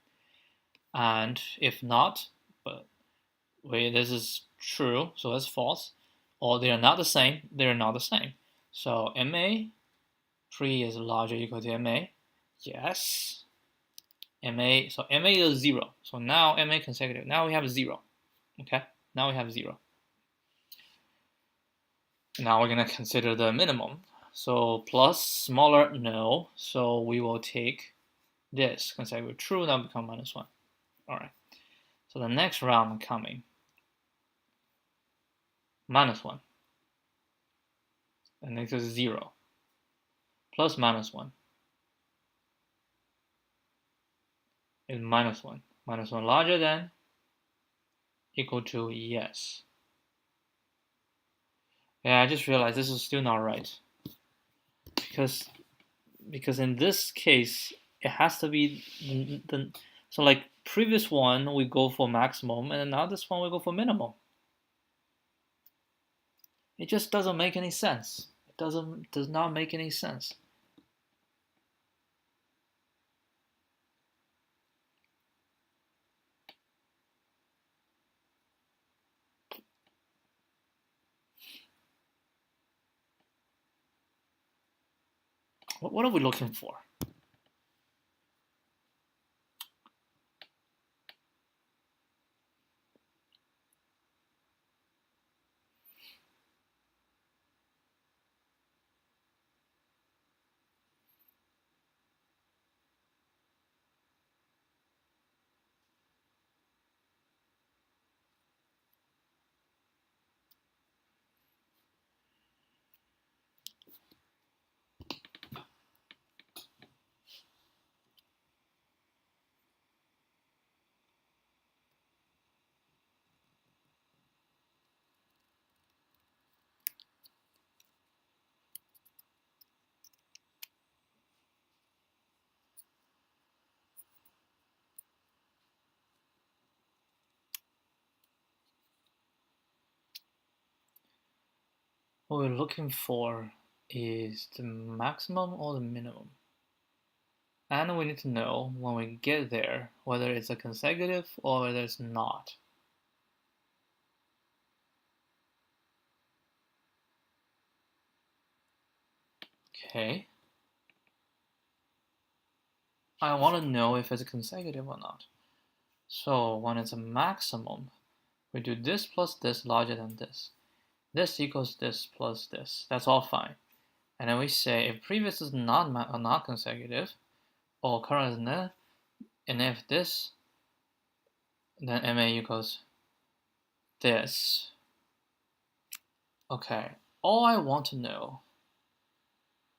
And if not, but wait, this is true, so that's false. Or they are not the same, they're not the same. So ma pre is larger or equal to ma. Yes. ma, so ma is 0. So now ma consecutive. Now we have 0. Okay? Now we have 0. Now we're going to consider the minimum. So plus smaller, no. So we will take this consecutive true, that will become -1. All right. So the next round coming, -1. The next is 0. Plus -1 is -1. -1 larger than, equal to, yes. Yeah, I just realized this is still not right. Because in this case, it has to be so like previous one we go for maximum, and now this one we go for minimum. It just doesn't make any sense. It does not make any sense. What are we looking for? What we're looking for is the maximum or the minimum. And we need to know when we get there whether it's a consecutive or whether it's not. Okay. I want to know if it's consecutive or not. So when it's a maximum, we do this plus this larger than this. This equals this plus this. That's all fine. And then we say if previous is not consecutive, or current is nil, and if this, then MA equals this. Okay, all I want to know,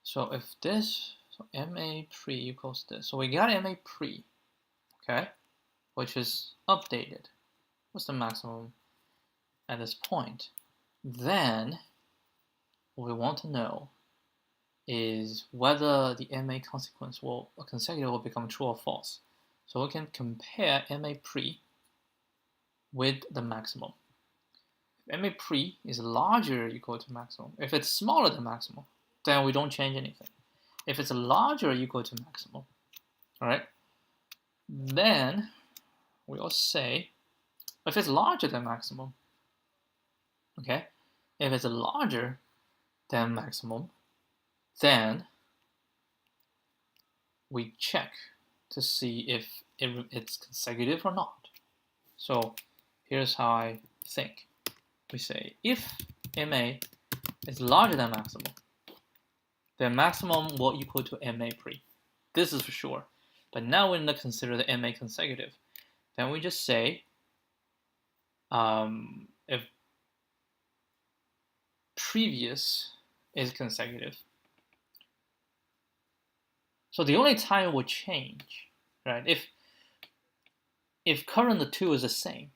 so if this, so MA pre equals this. So we got MA pre, okay, which is updated. What's the maximum at this point? Then what we want to know is whether the MA consequence consecutive will become true or false. So we can compare MA pre with the maximum. If MA pre is larger or equal to maximum, if it's smaller than maximum, then we don't change anything. If it's larger or equal to maximum, all right, then we'll say, if it's larger than maximum, okay, if it's larger than maximum, then we check to see if it's consecutive or not. So here's how I think. We say if MA is larger than maximum, then maximum will equal to MA pre. This is for sure. But now we're going to consider the MA consecutive. Then we just say if previous is consecutive. So the only time it will change, right? If current 2 is the same,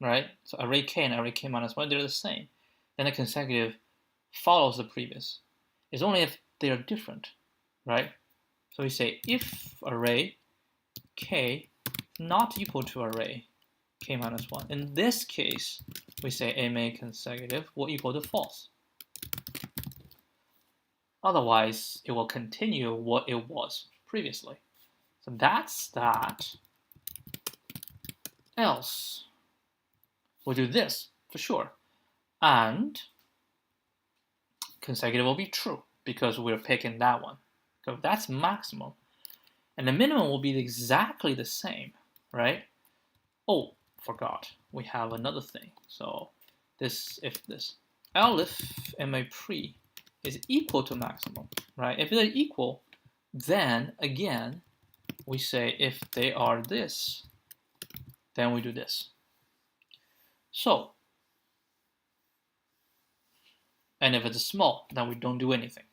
right? So array K and array K minus 1, they're the same. Then the consecutive follows the previous. It's only if they are different, right? So we say if array K not equal to array K minus 1. In this case, we say MA consecutive will equal to false. Otherwise, it will continue what it was previously. So that's that. Else, we'll do this for sure. And consecutive will be true because we're picking that one. So that's maximum. And the minimum will be exactly the same, right? Oh, forgot. We have another thing. So this, if this. If MA pre is equal to maximum, right? If they're equal, then again, we say if they are this, then we do this. So, and if it's small, then we don't do anything,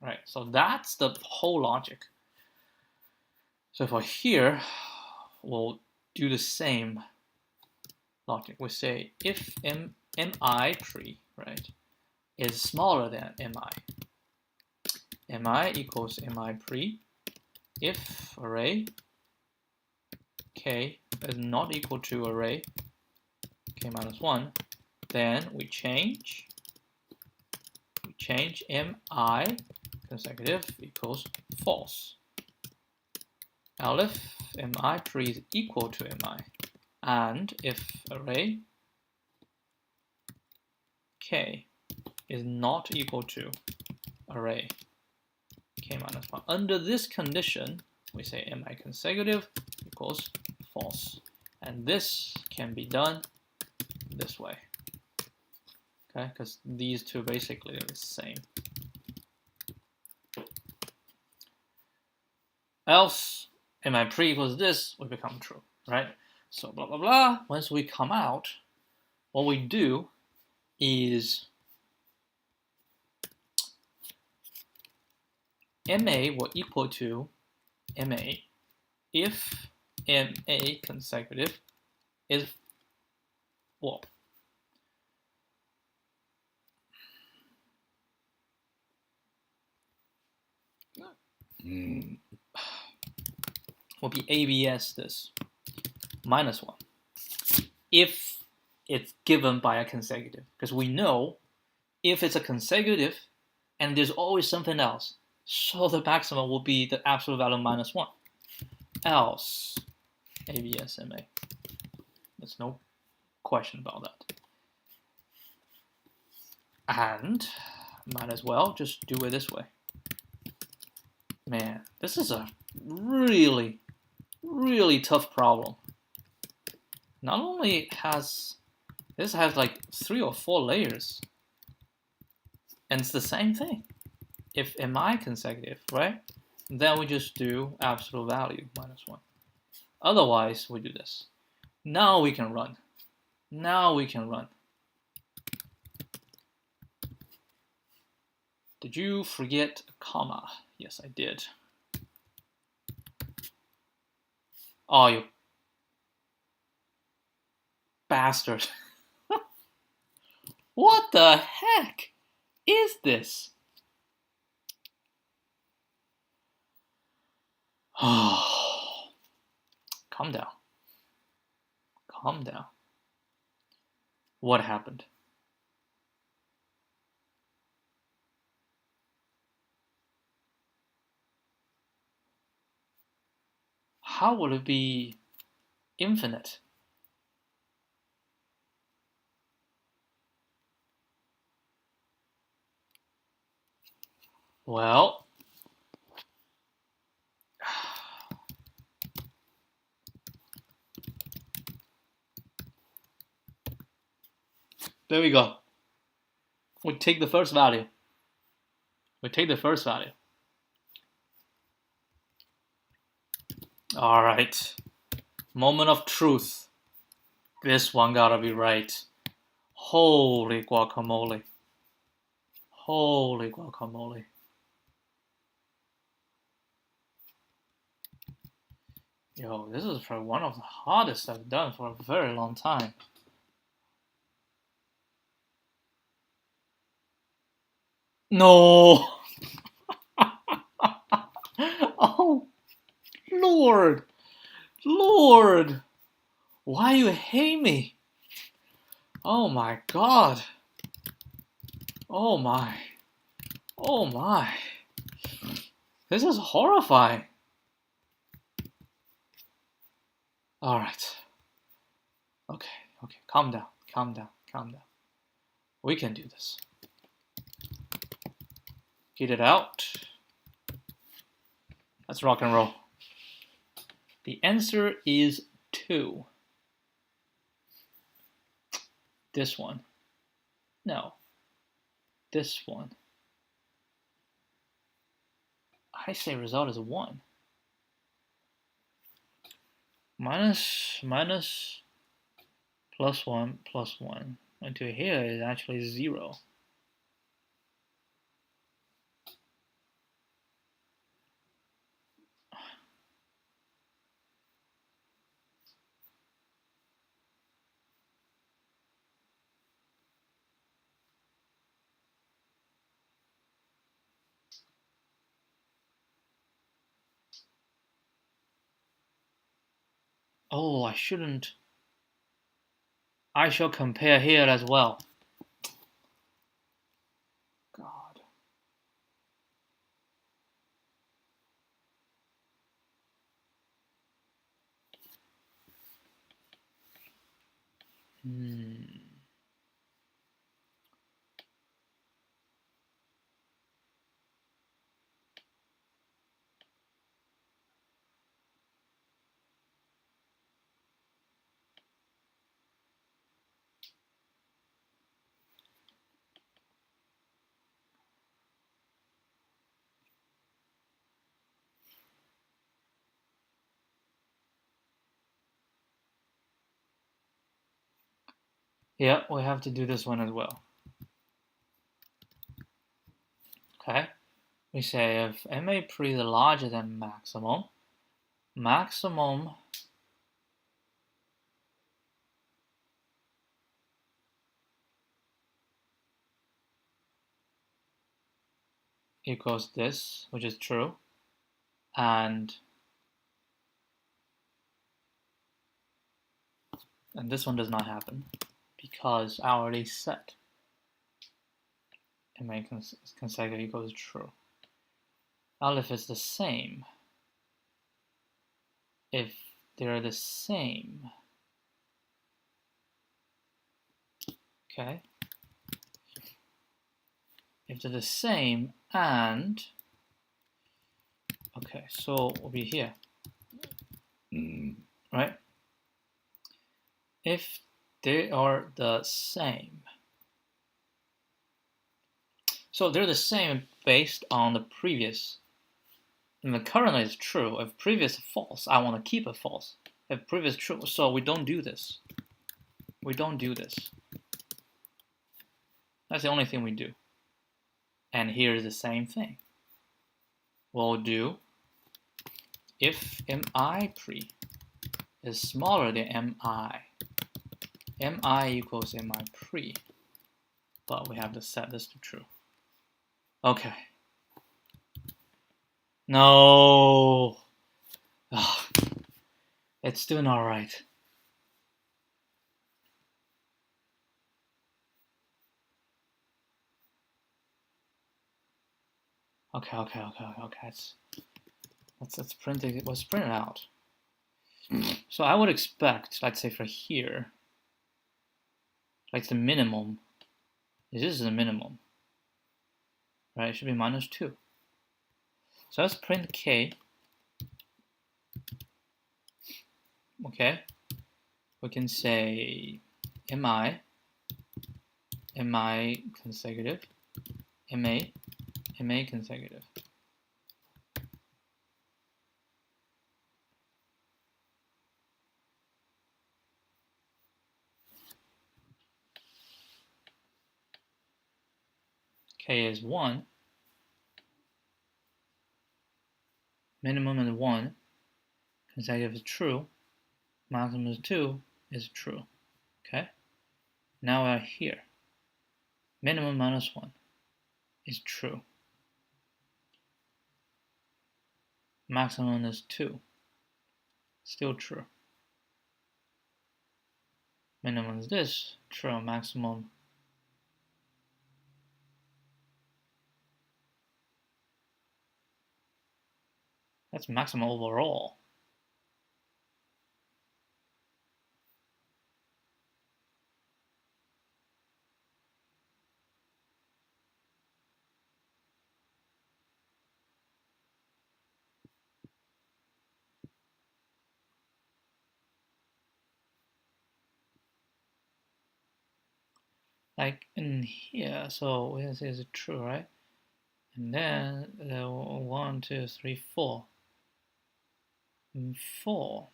right? So that's the whole logic. So for here, we'll do the same logic. We say if mi pre, right, is smaller than mi equals mi pre, if array K is not equal to array K minus 1, then we change mi consecutive equals false. If mi pre is equal to mi, and if array K is not equal to array K minus 1. Under this condition, we say mi consecutive equals false. And this can be done this way. Okay, because these two basically are the same. Else, mi pre equals this will become true, right? So blah, blah, blah. Once we come out, what we do is MA will equal to MA if MA consecutive is, well, will be ABS this minus 1 if it's given by a consecutive, because we know if it's a consecutive and there's always something else, so the maximum will be the absolute value minus 1. Else ABS MA. There's no question about that. And might as well just do it this way. Man, this is a really, really tough problem. not only has this has like 3 or 4 layers, and it's the same thing. If mi consecutive, right? Then we just do absolute value -1. Otherwise, we do this. Now we can run. Now we can run. Did you forget a comma? Yes, I did. Oh, you bastard. What the heck is this? Oh, calm down. Calm down. What happened? How would it be infinite? Well, there we go. We take the first value. We take the first value. All right. Moment of truth. This one gotta be right. Holy guacamole. Holy guacamole. Yo, this is probably one of the hardest I've done for a very long time. No! Oh, Lord! Lord! Why you hate me? Oh my God. Oh my. Oh my. This is horrifying. Alright. Okay, calm down, calm down, calm down. We can do this. Get it out. Let's rock and roll. The answer is 2. This one. No. This one. I say result is 1. Minus +1 +1 until here is actually 0. Oh, I shouldn't. I shall compare here as well. God. Yeah, we have to do this one as well. Okay. We say if MA pre is larger than maximum, maximum equals this, which is true, and this one does not happen because I already set MA consecutive equals true. Now if it's the same, if they're the same, okay, if they're the same and, okay, so we'll be here, right? if they are the same. So they're the same based on the previous. And the current is true. If previous is false, I want to keep it false. If previous true, so we don't do this. We don't do this. That's the only thing we do. And here's the same thing. We'll do if mi pre is smaller than mi equals mi pre, but we have to set this to true. Okay. No. Ugh. It's still not right. Okay. Let's print it. Let's print it out. So I would expect, let's say for here, like the minimum. This is the minimum, right? It should be -2. So let's print k. Okay. We can say mi consecutive, ma consecutive. K is 1, minimum is 1, consecutive is true, maximum is 2 is true. Okay? Now we're here. Minimum -1 is true. Maximum is 2, still true. Minimum is this, true, maximum. That's maximum overall. Like in here, so this is true, right? And then 1, 2, 3, 4. 4.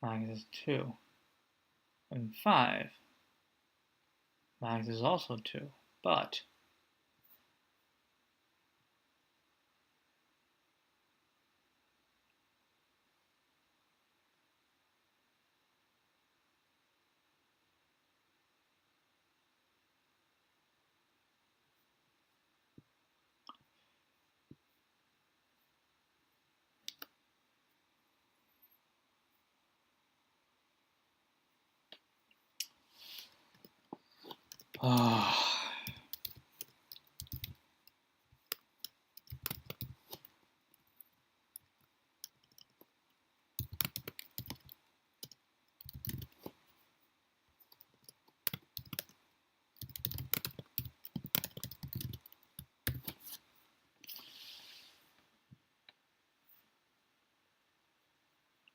Max is 2. And 5. Max is also 2. But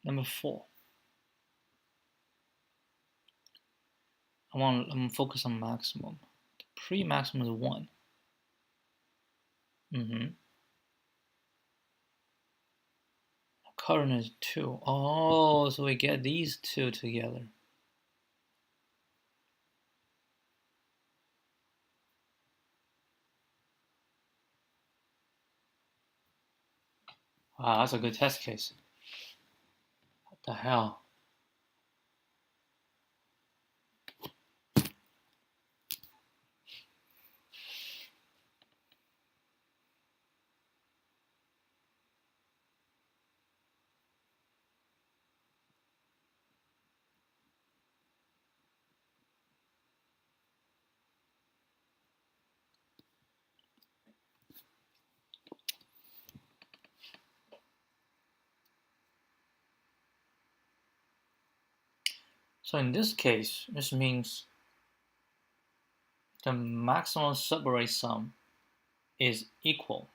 number 4. I'm gonna focus on maximum. The pre-maximum is 1. Current is 2. Oh, so we get these two together. Wow, that's a good test case. What the hell? So in this case, this means the maximum subarray sum is equal,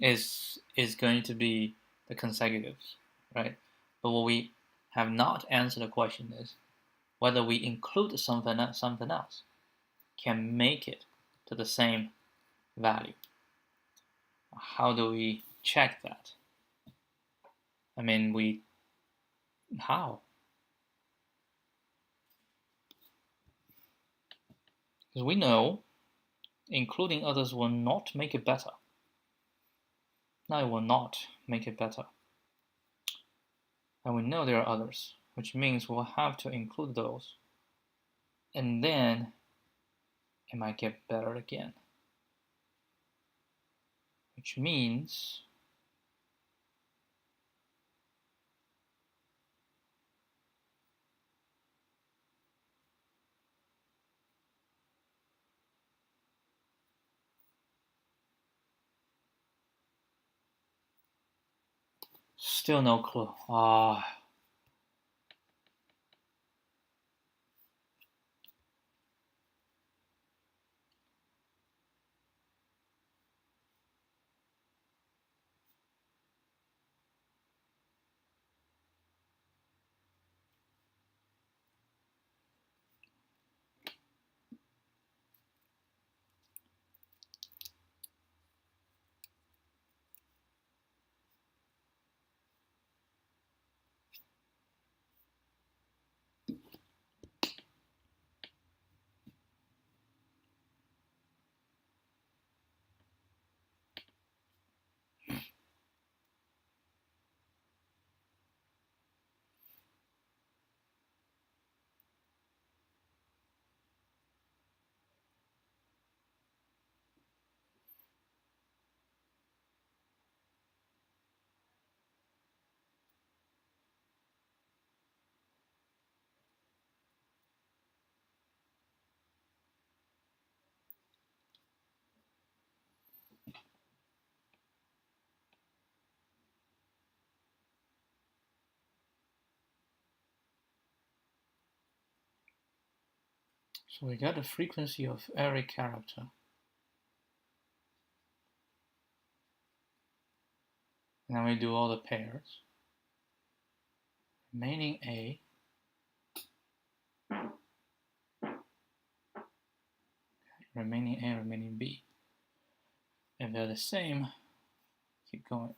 is going to be the consecutives, right? But what we have not answered the question is whether we include something else can make it to the same value. How do we check that? I mean, how? Because we know including others will not make it better. No, it will not make it better. And we know there are others, which means we'll have to include those. And then it might get better again. Which means still no clue. So we got the frequency of every character. Now we do all the pairs. Remaining A. Remaining A, remaining B. If they're the same, keep going.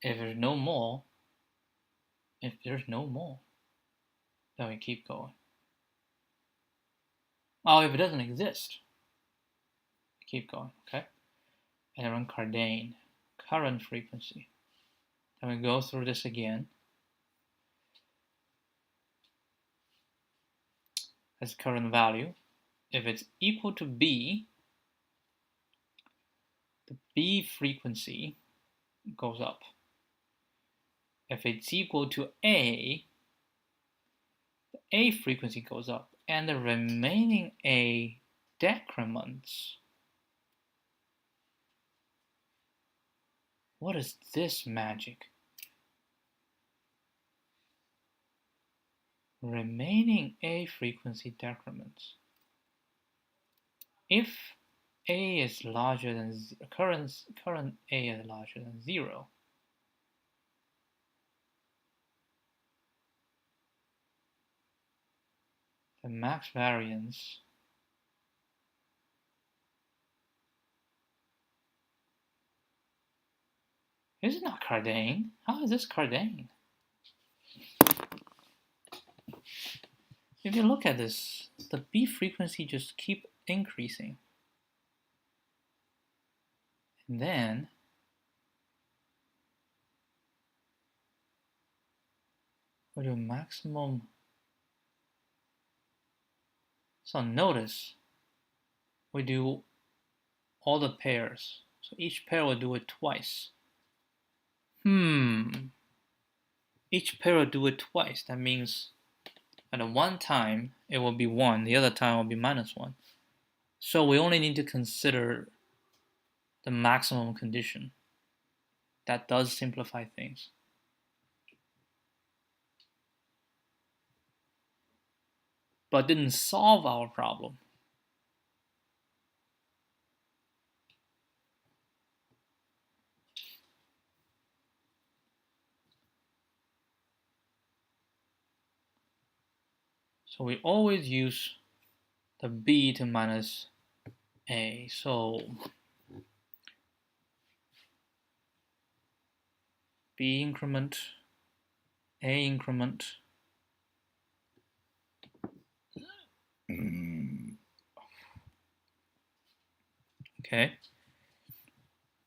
If there's no more, then we keep going. Oh, if it doesn't exist, keep going, okay? And run Cardane, current frequency. Then we go through this again. As current value. If it's equal to B, the B frequency goes up. If it's equal to A, the A frequency goes up, and the remaining A decrements. What is this magic? Remaining A frequency decrements. If A is larger than current A is larger than 0, the max variance is not Cardane. How is this Cardane? If you look at this, the B frequency just keep increasing. And then we do maximum. So notice we do all the pairs. So each pair will do it twice. Each pair will do it twice. That means at one time it will be 1, the other time will be -1. So we only need to consider the maximum condition. That does simplify things. But didn't solve our problem. So we always use the b to minus a. So b increment, a increment, okay,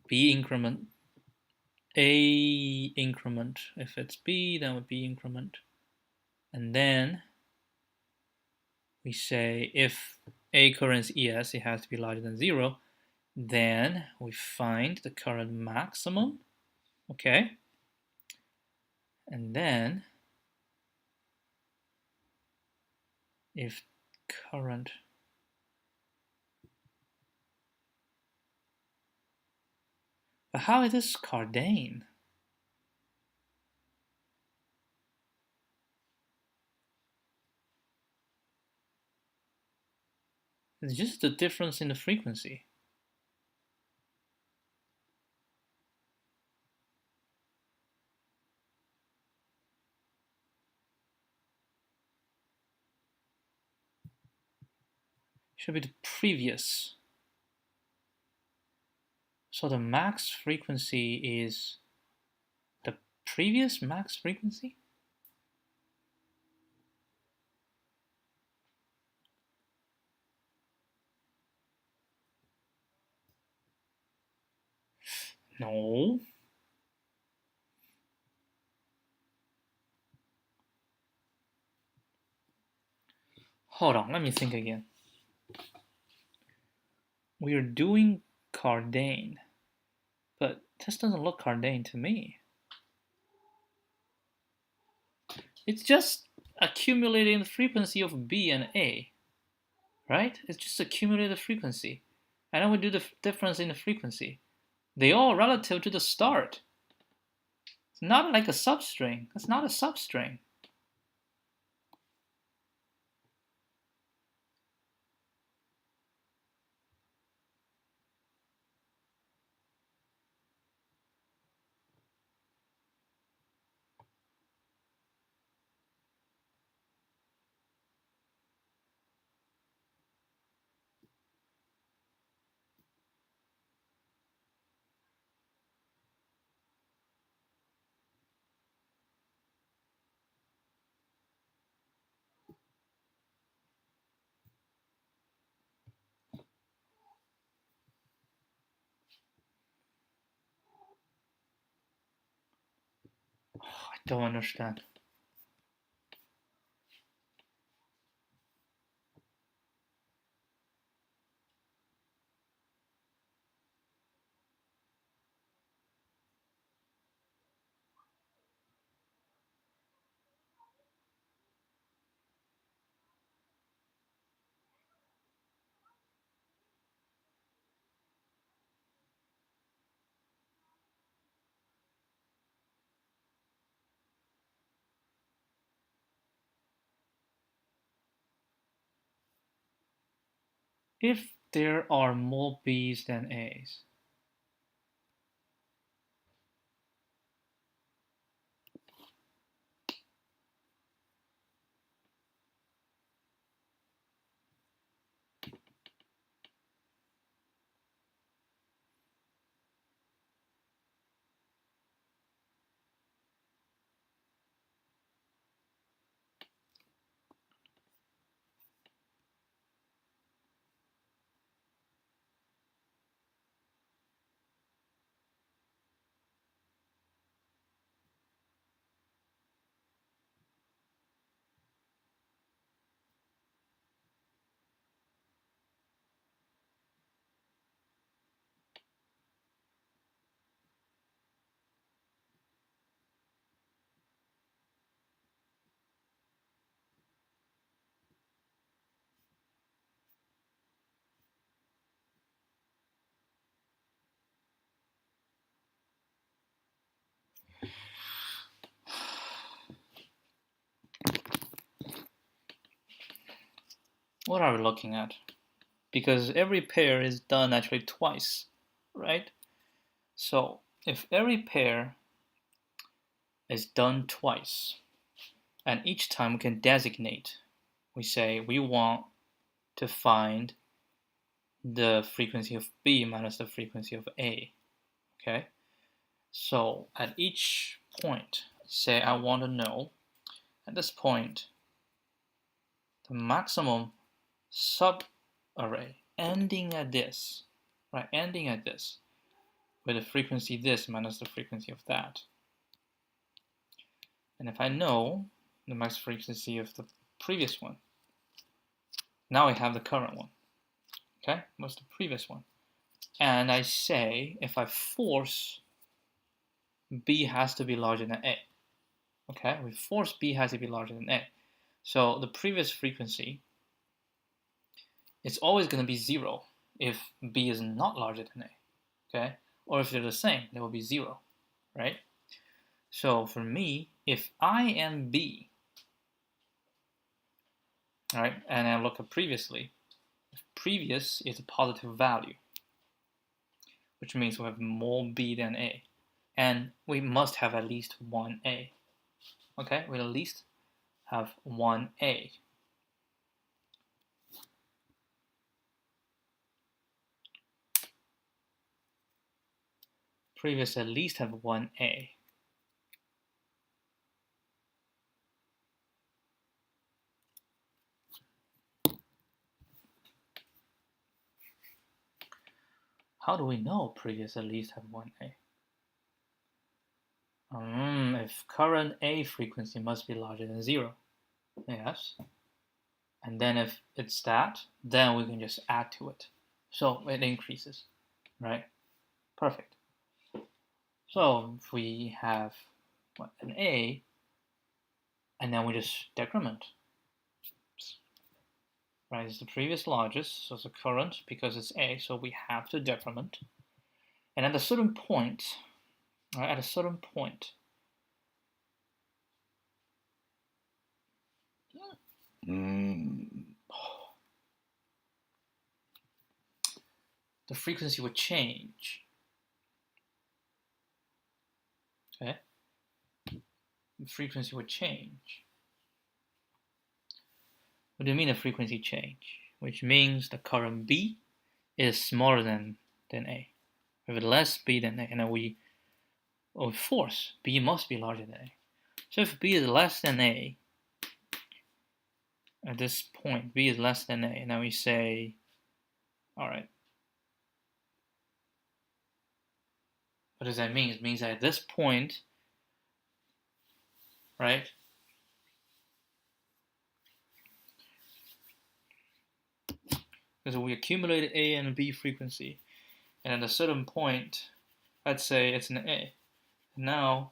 b increment, a increment. If it's b, then would be increment. And then we say if a current is ES, it has to be larger than 0. Then we find the current maximum, okay? And then if current but how is this Cardane? It's just the difference in the frequency. Should be the previous. So the max frequency is the previous max frequency? No. Hold on, let me think again. We are doing Cardane, but this doesn't look Cardane to me. It's just accumulating the frequency of B and A, right? It's just accumulated frequency. And then we do the difference in the frequency. They all relative to the start. It's not like a substring. It's not a substring. I don't understand. If there are more B's than A's, what are we looking at? Because every pair is done actually twice, right? So if every pair is done twice, and each time we can designate we say we want to find the frequency of B minus the frequency of A, okay? So at each point, say I want to know, at this point, the maximum subarray ending at this, right, ending at this, with the frequency this minus the frequency of that. And if I know the max frequency of the previous one, now I have the current one, okay? What's the previous one? And I say, if I force B has to be larger than A, okay? We force B has to be larger than A. So the previous frequency, it's always going to be 0 if B is not larger than A, okay? Or if they're the same, they will be 0, right? So for me, if I am B, all right, and I look at previously, if previous is a positive value, which means we have more B than A, and we must have at least one A, okay? We at least have one A. Previous at least have one A. How do we know previous at least have one A? If current A frequency must be larger than 0, yes. And then if it's that, then we can just add to it. So it increases, right? Perfect. So if we have an A, and then we just decrement, right? It's the previous largest, so it's the current because it's A, so we have to decrement. And at a certain point, right, at a certain point, the frequency would change. Okay? The frequency would change. What do you mean the frequency change? Which means the current B is smaller than A. With less B than A, and then we force B must be larger than A. So if B is less than A, at this point, B is less than A, and then we say, all right, what does that mean? It means that at this point, right, because we accumulated A and B frequency, and at a certain point, let's say it's an A. Now,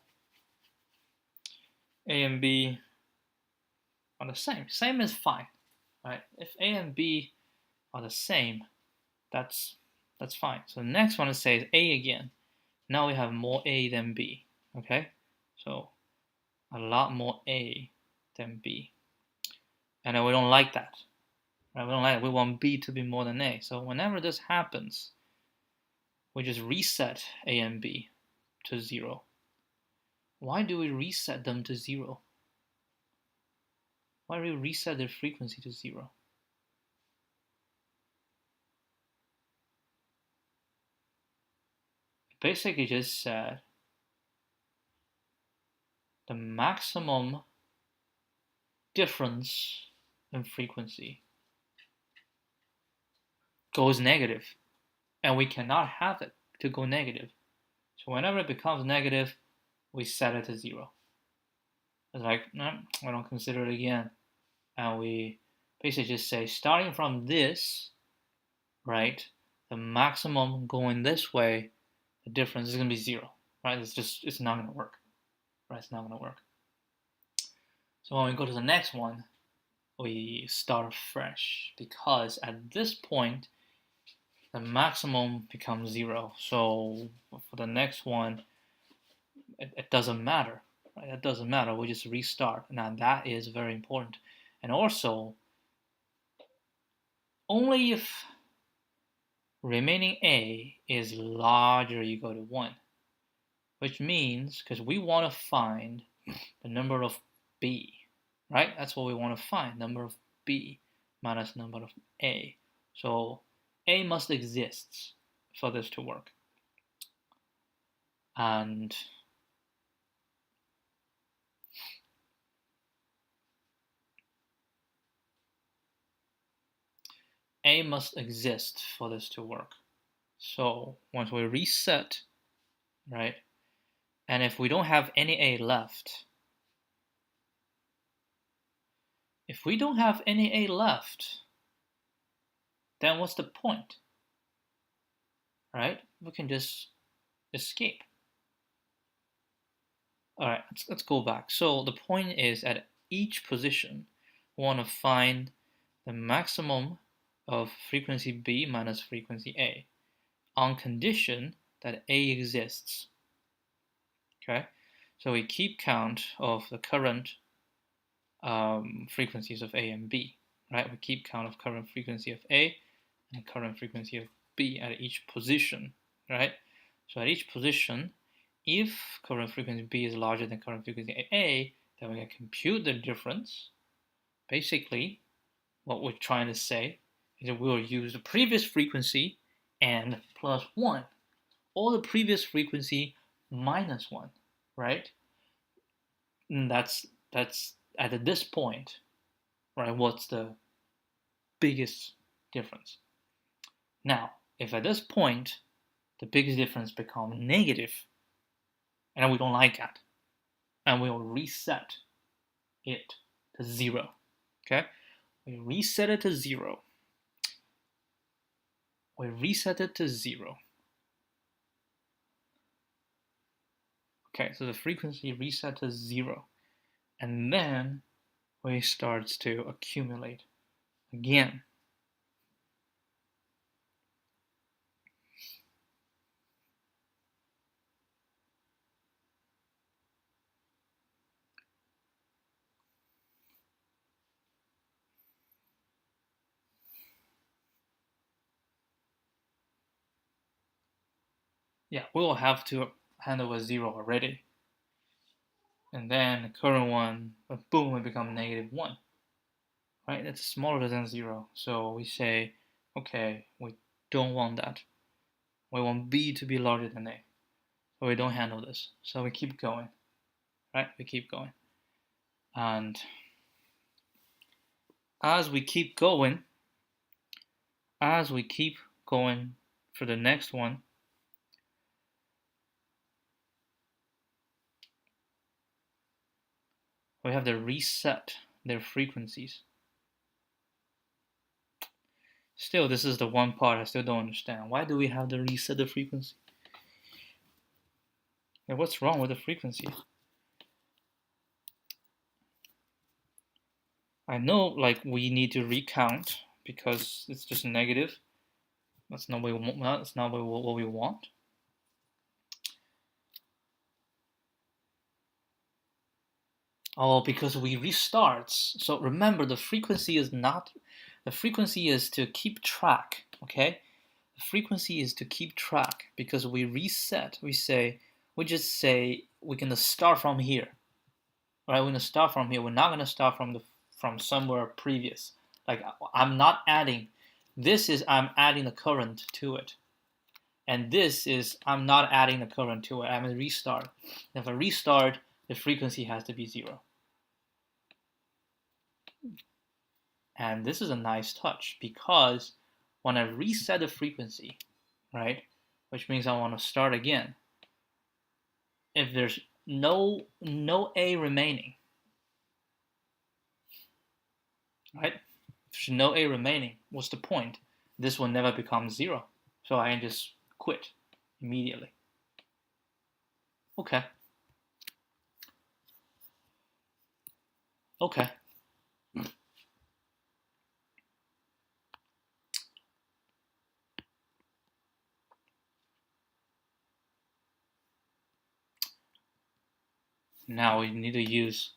A and B are the same. Same is fine, right? If A and B are the same, that's fine. So the next one says A again. Now we have more A than B, okay? So a lot more A than B. And then we don't like that, right? We don't like it. We want B to be more than A. So whenever this happens, we just reset A and B to 0. Why do we reset them to 0? Why do we reset their frequency to 0? Basically just said the maximum difference in frequency goes negative, and we cannot have it to go negative. So whenever it becomes negative, we set it to 0. It's like, no, we don't consider it again. And we basically just say, starting from this, right, the maximum going this way, the difference is going to be 0, right? It's not going to work, right? It's not going to work. So when we go to the next one, we start fresh, because at this point, the maximum becomes 0. So for the next one, it doesn't matter, right? It doesn't matter. We just restart. Now that is very important. And also, only if remaining A is larger equal to 1, which means, because we want to find the number of B, right? That's what we want to find, number of B minus number of A. So A must exist for this to work. And A must exist for this to work. So once we reset, right, and if we don't have any A left, then what's the point, right? We can just escape. All right, let's go back. So the point is, at each position, we want to find the maximum of frequency B minus frequency A on condition that A exists. Okay, so we keep count of the current frequencies of A and B, right? We keep count of current frequency of A and current frequency of B at each position, right? So at each position, if current frequency B is larger than current frequency A, then we can compute the difference. Basically, what we're trying to say is that we'll use the previous frequency and plus 1, or the previous frequency minus 1, right? And that's at this point, right? What's the biggest difference? Now, if at this point the biggest difference becomes negative, and we don't like that, and we'll reset it to 0. Okay, we reset it to 0. We reset it to 0. Okay, so the frequency reset to 0, and then we start to accumulate again. Yeah, we will have to handle with 0 already. And then the current one, boom, will become negative 1. Right? It's smaller than 0. So we say, okay, we don't want that. We want B to be larger than A. So we don't handle this. So we keep going. Right? We keep going. And as we keep going for the next one, we have to reset their frequencies. Still, this is the one part I still don't understand. Why do we have to reset the frequency? And what's wrong with the frequency? I know, like, we need to recount because it's just negative. That's not what we want. That's not what we want. Oh, because we restart. So remember, the frequency is to keep track, okay? The frequency is to keep track because we reset. We just say we're gonna start from here, right? We're gonna start from here. We're not gonna start from somewhere previous. Like, I'm not adding. This is I'm adding the current to it, and this is I'm not adding the current to it. I'm gonna restart. If I restart, the frequency has to be 0. And this is a nice touch because when I reset the frequency, right, which means I want to start again, if there's no A remaining, right, if there's no A remaining, what's the point? This will never become 0. So I can just quit immediately. Okay. Okay. Now we need to use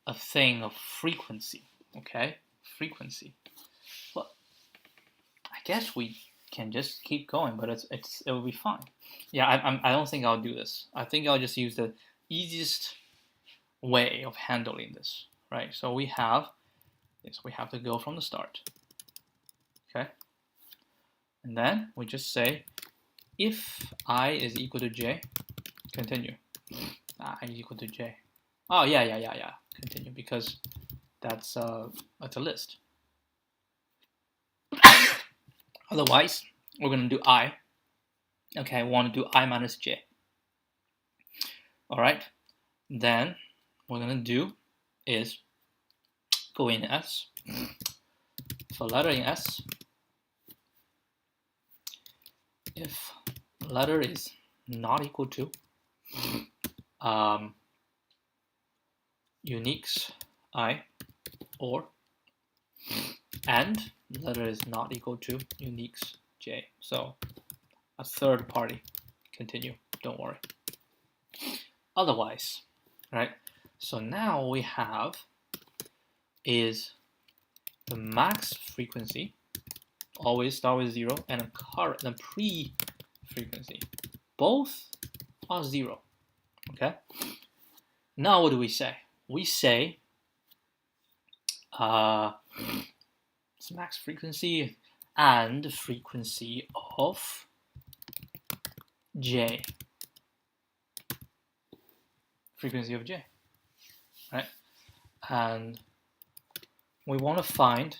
a thing of frequency, okay? Frequency. Well, I guess we can just keep going, but it will be fine. Yeah, I don't think I'll do this. I think I'll just use the easiest way of handling this, right? So we have is we have to go from the start. Okay? And then we just say if I is equal to j, continue. I is equal to j. Oh yeah. Continue, because that's a list. Otherwise, we're gonna do I. Okay, we want to do I minus j. All right. Then what we're gonna do is go in S. For letter in S, if letter is not equal to uniques I, or and letter is not equal to uniques j. So a third party. Continue, don't worry. Otherwise, right? So now we have is the max frequency, always start with 0, and the pre-frequency. Both are 0. Okay? Now what do we say? We say it's max frequency and frequency of j. Frequency of j. Right? And we want to find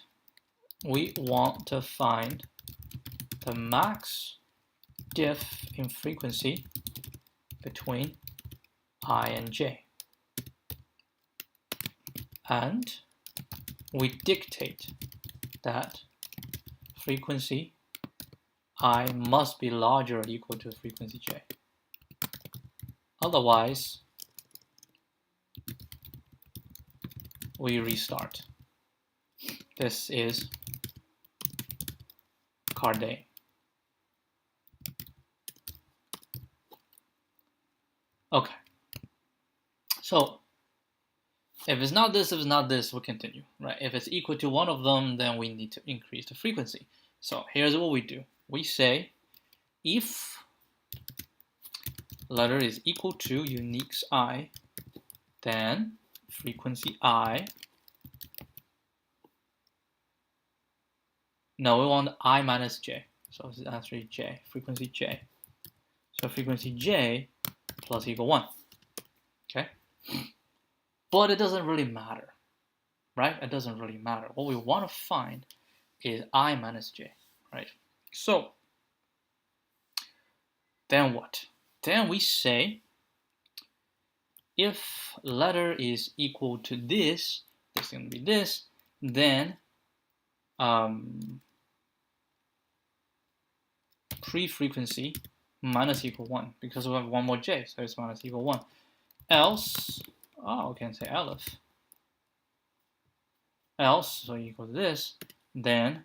the max diff in frequency between I and j. And we dictate that frequency I must be larger or equal to frequency j. Otherwise, we restart. This is Carday. Okay. So if it's not this, we'll continue, right? If it's equal to one of them, then we need to increase the frequency. So here's what we do. We say if letter is equal to uniques I, then frequency I. No, we want I minus j. So this is actually j, frequency j. So frequency j plus equal 1. Okay? But it doesn't really matter, right? It doesn't really matter. What we want to find is I minus j, right? So then what? Then we say if letter is equal to this is going to be this, then pre-frequency minus equal 1, because we have one more j, so it's minus equal 1. Else, we can say else, so equal to this, then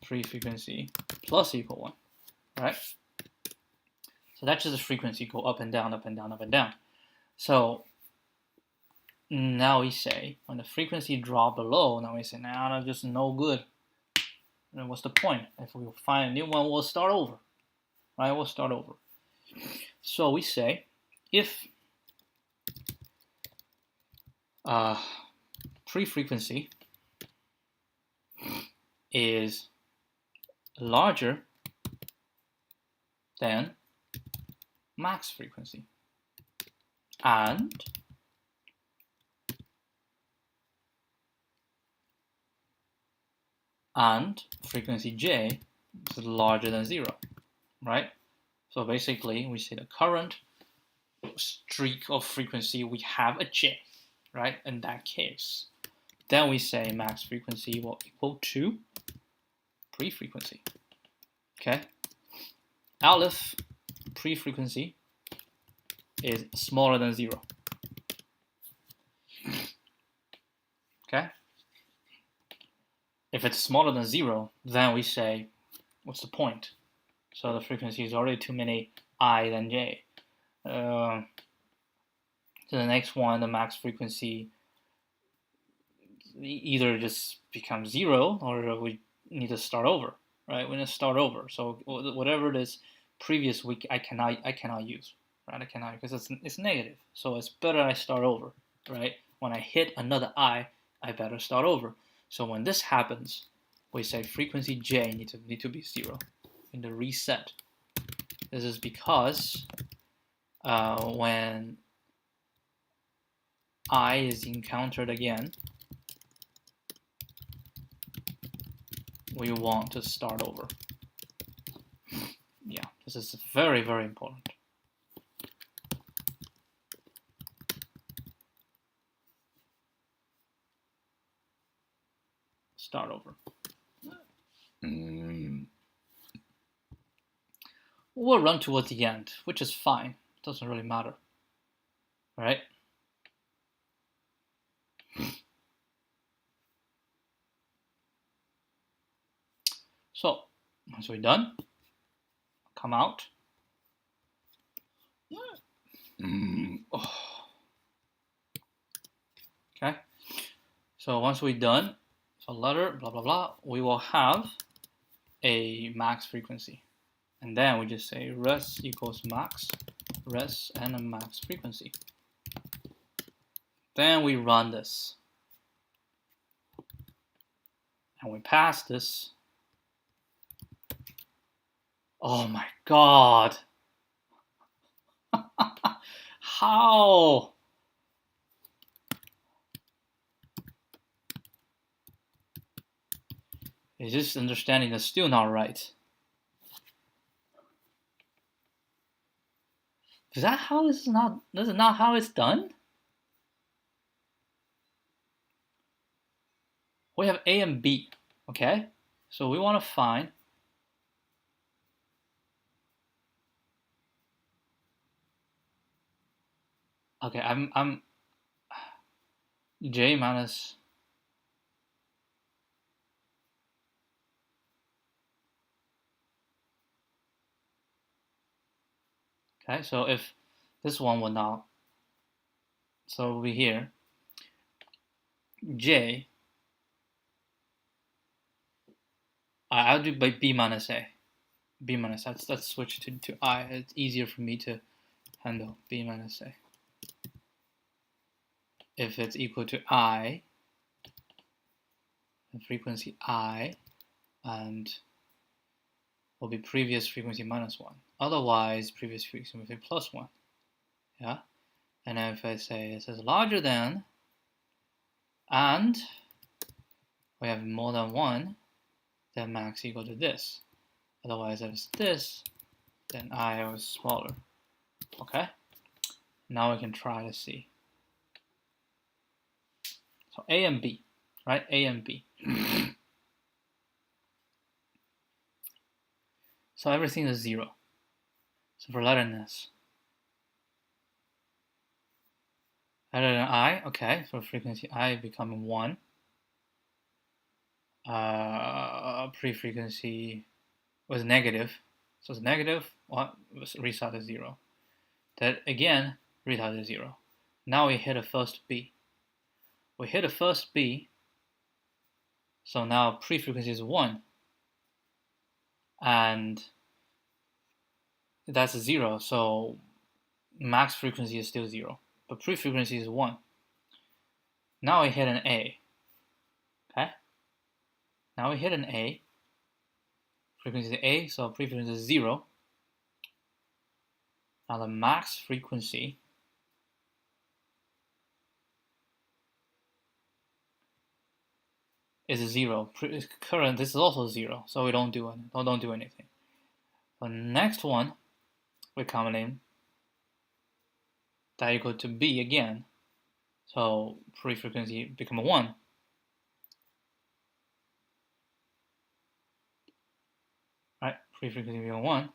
pre-frequency plus equal 1, right? So that's just the frequency go up and down, up and down, up and down. So now we say when the frequency drop below, now we say, nah, that's just no good. And what's the point? If we find a new one, we'll start over, right? We'll start over. So we say if pre-frequency is larger than max frequency, and frequency j is larger than 0, right? So basically, we say the current streak of frequency, we have a j, right? In that case, then we say max frequency will equal to pre-frequency. Okay? Aleph pre-frequency is smaller than 0. Okay? If it's smaller than 0, then we say, what's the point? So the frequency is already too many I than j. So the next one, the max frequency, either just becomes 0 or we need to start over, right? We need to start over. So whatever it is previous week, I cannot use, right? I cannot, because it's negative. So it's better I start over, right? When I hit another I better start over. So when this happens, we say frequency J need to be 0 in the reset. This is because when I is encountered again, we want to start over. Yeah, this is very, very important. Start over. We'll run towards the end, which is fine. It doesn't really matter. All right? So, once we're done, come out. Okay. So once we're done, so letter, blah, blah, blah, we will have a max frequency. And then we just say res equals max, res and a max frequency. Then we run this. And we pass this. Oh my God. How? Is this understanding is still not right? Is that how this is not? This is not how it's done? We have A and B, okay? So we want to find okay, I'm J minus okay, so if this one will not, so over here, J, I'll do by B minus A. B minus, let's switch to I. It's easier for me to handle B minus A. If it's equal to I, the frequency I, and will be previous frequency minus 1. Otherwise, previous frequency will be plus 1. Yeah? And if I say this is larger than, and we have more than 1, then max equal to this. Otherwise, if it's this, then I was smaller. Okay? Now we can try to see. So A and B, right? A and B. So everything is 0. So for letter S, letter I, okay, for frequency I becoming 1. Pre-frequency was negative. So it's negative, what? Reset to 0. That again, reset to 0. Now we hit a first B. We hit a first B, so now pre-frequency is 1. And that's 0, so max frequency is still 0. But pre-frequency is 1. Now we hit an A. Okay? Now we hit an A. Frequency is A, so pre-frequency is 0. Now the max frequency is 0. Current, this is also 0, so we don't do anything. The next one, we come in that equal to B again. So pre-frequency become 1. Right? Pre-frequency become 1.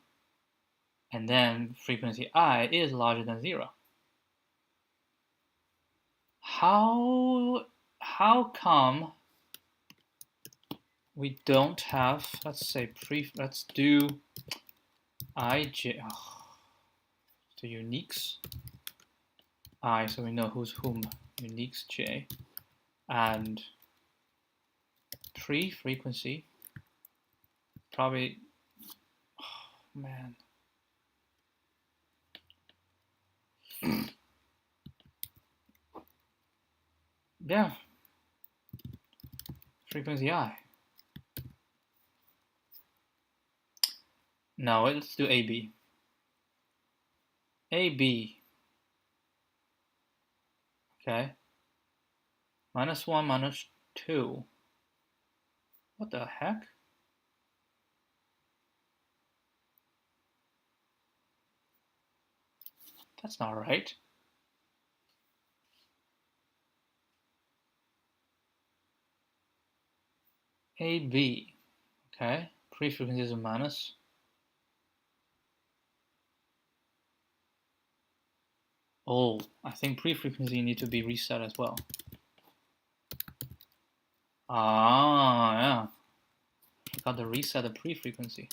And then frequency I is larger than 0. How come we don't have, let's say let's do IJ, the uniques I, so we know who's whom, uniques J, and pre-frequency, probably, oh man. Yeah. frequency I. No, let's do AB. AB. Okay. -1, -2. What the heck? That's not right. AB. Okay. Pre-frequency is a minus. Oh, I think pre-frequency need to be reset as well. Ah, yeah. Forgot to reset the pre-frequency.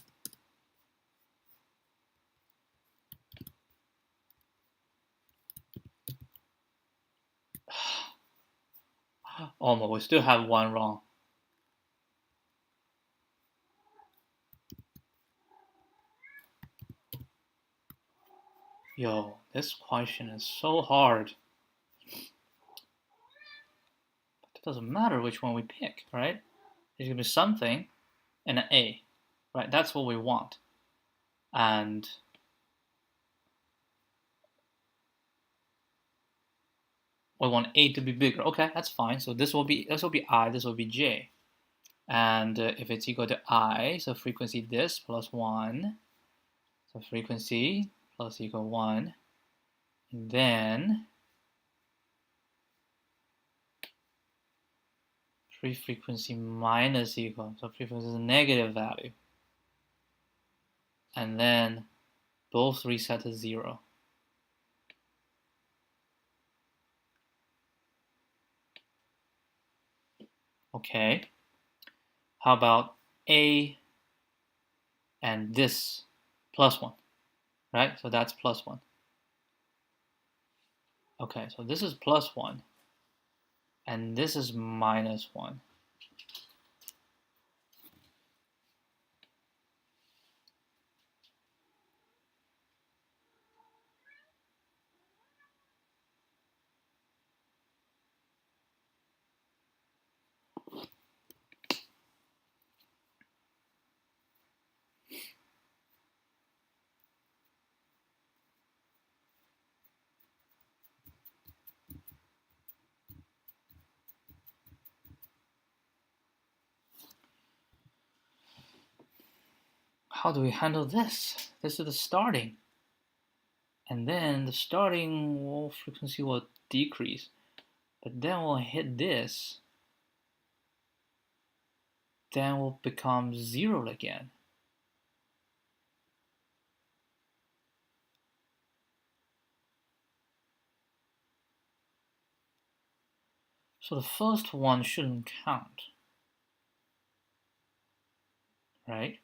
Almost, we still have one wrong. Yo, this question is so hard. But it doesn't matter which one we pick, right? There's gonna be something and an A, right? That's what we want. And we want A to be bigger. Okay, that's fine. So this will be I, this will be J. And if it's equal to I, so frequency this plus 1, so frequency plus equal 1, and then pre-frequency minus equal, so pre-frequency is a negative value, and then both reset to 0. Okay, how about A and this plus 1, right? So that's plus 1. Okay, so this is plus 1, and this is minus 1. How do we handle this? This is the starting. And then the starting frequency will decrease. But then we'll hit this. Then will become 0 again. So the first one shouldn't count, right?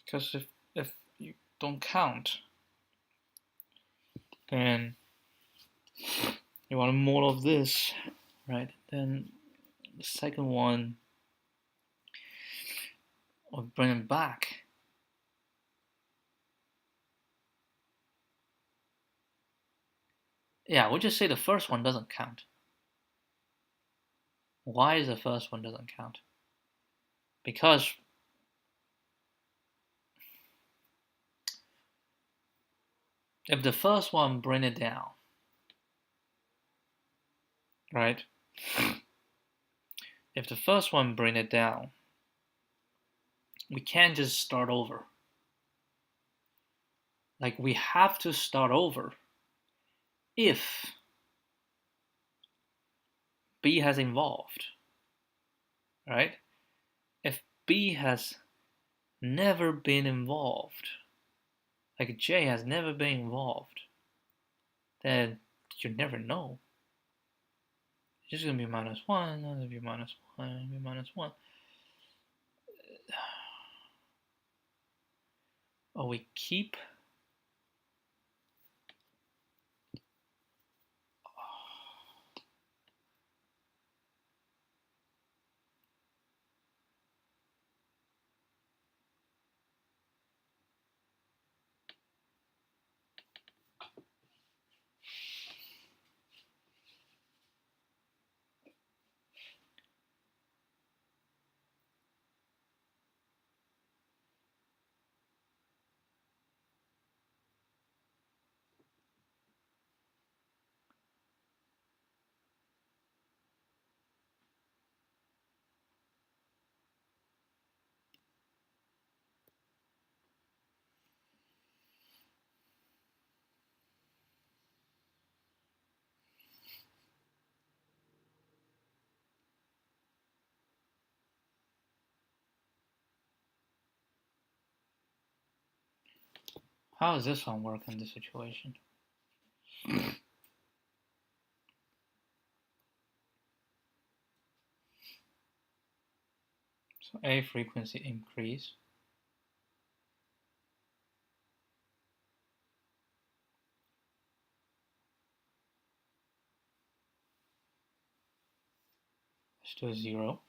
Because if you don't count, then you want more of this, right? Then the second one will bring it back. Yeah, we'll just say the first one doesn't count. Why is the first one doesn't count? Because if the first one bring it down, right? If the first one bring it down, we can't just start over. Like, we have to start over if B has involved, right? If B has never been involved, like J has never been involved, then you never know. It's just gonna be -1, it's gonna be -1, it's gonna be -1. Or we keep How does this one work in this situation? So A frequency increase. Let's do 0.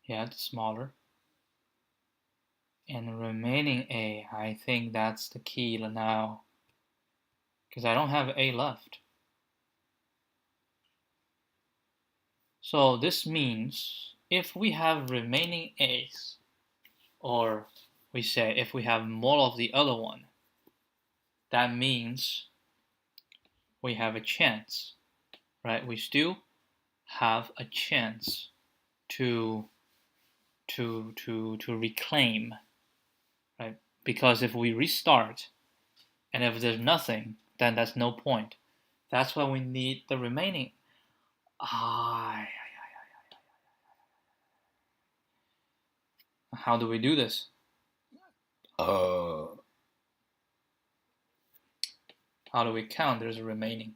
Yeah, it's smaller. And the remaining A, I think that's the key now, because I don't have A left. So this means if we have remaining A's, or we say if we have more of the other one, that means we have a chance, right? We still have a chance to reclaim, right? Because if we restart and if there's nothing, then that's no point. That's why we need the remaining. How do we do this? How do we count there's a remaining?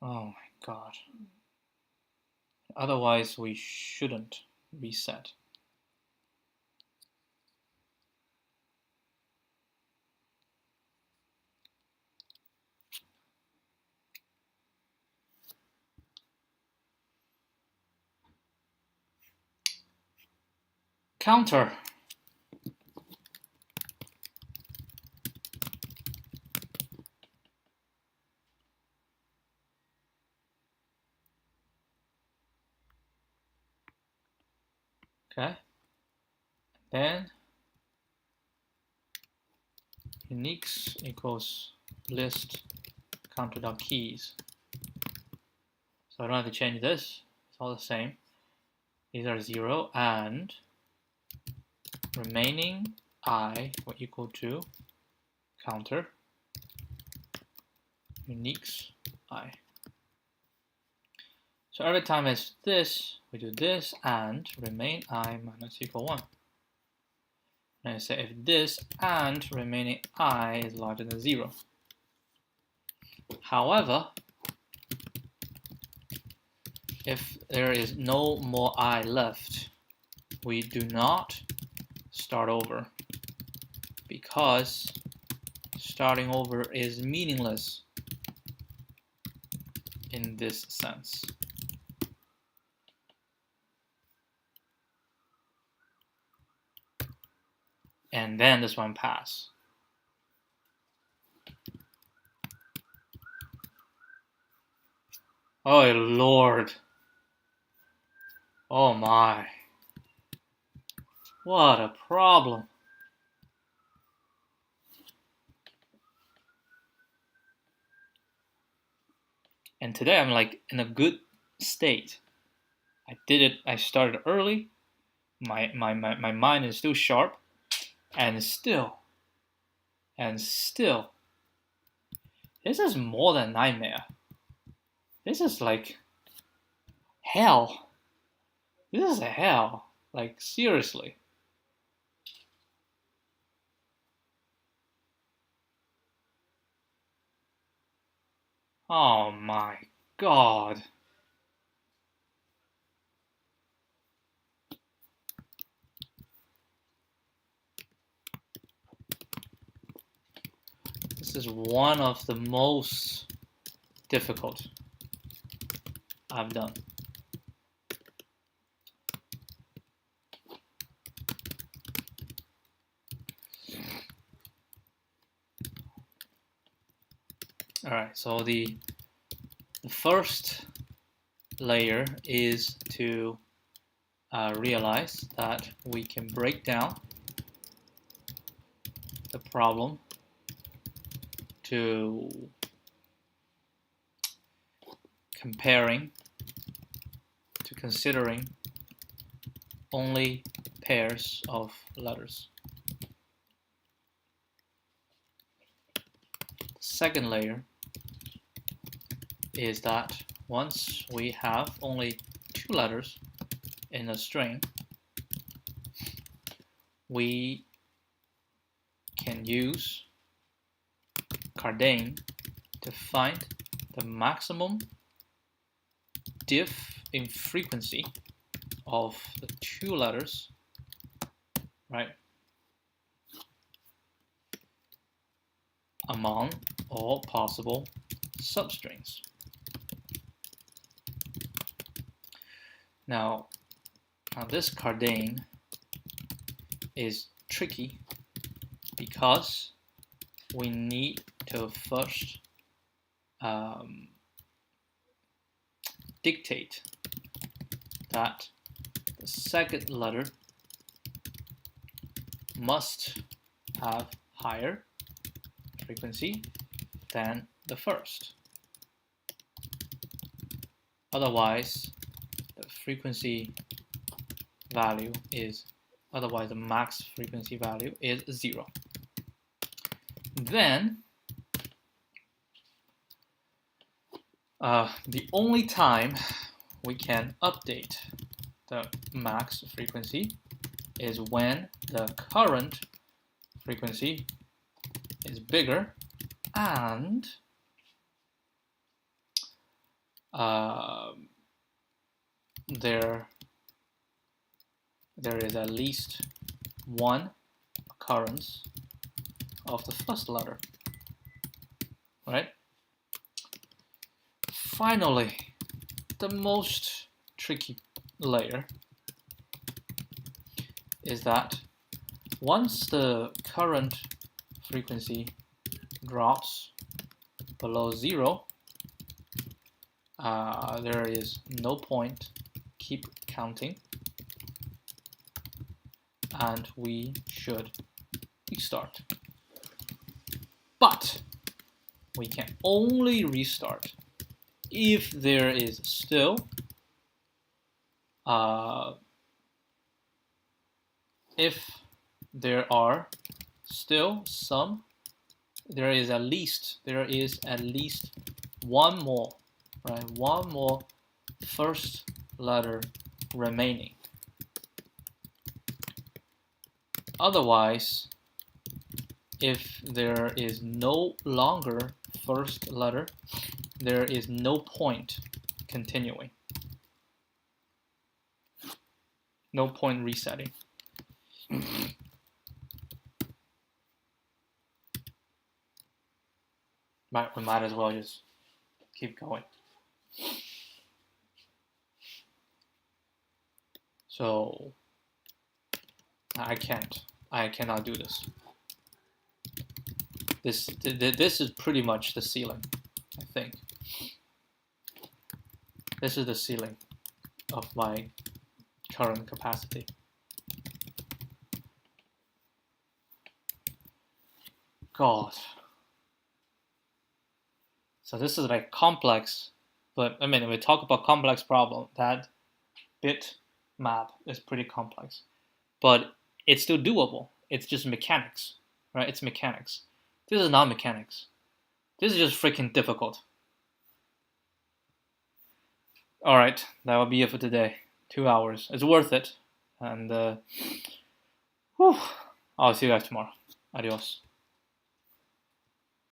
Oh my god. Otherwise, we shouldn't reset. Counter. Okay. Then uniques equals list counter.keys. So I don't have to change this. It's all the same. These are 0 and remaining I will equal to counter uniques I. So every time it's this, we do this and remain I minus equal 1. And I say if this and remaining I is larger than 0. However, if there is no more I left, we do not start over, because starting over is meaningless in this sense. And then this one pass. Oh Lord. Oh my. What a problem. And today I'm like in a good state. I did it, I started early. My mind is still sharp. And still, this is more than nightmare. This is like hell. This is hell. Like, seriously. Oh my god. This is one of the most difficult I've done. Alright, so the first layer is to realize that we can break down the problem to comparing, to considering only pairs of letters. The second layer is that once we have only 2 letters in a string, we can use Cardane to find the maximum diff in frequency of the 2 letters, right, among all possible substrings. Now this Cardane is tricky because we need to first dictate that the second letter must have higher frequency than the first. Otherwise, the frequency value is, otherwise the max frequency value is 0. Then, the only time we can update the max frequency is when the current frequency is bigger and there is at least one occurrence of the first letter, right? Finally, the most tricky layer is that once the current frequency drops below 0, there is no point keep counting, and we should restart. But we can only restart if there is still if there are still some, there is at least one more, right? One more first letter remaining. Otherwise, if there is no longer first letter, there is no point continuing. No point resetting. We might as well just keep going. So I cannot do this. This is pretty much the ceiling, I think. This is the ceiling of my current capacity. God. So this is like complex, but I mean, when we talk about complex problem, that bit map is pretty complex, but it's still doable. It's just mechanics, right? It's mechanics. This is not mechanics. This is just freaking difficult. All right, that will be it for today. 2 hours. It's worth it. And I'll see you guys tomorrow. Adios.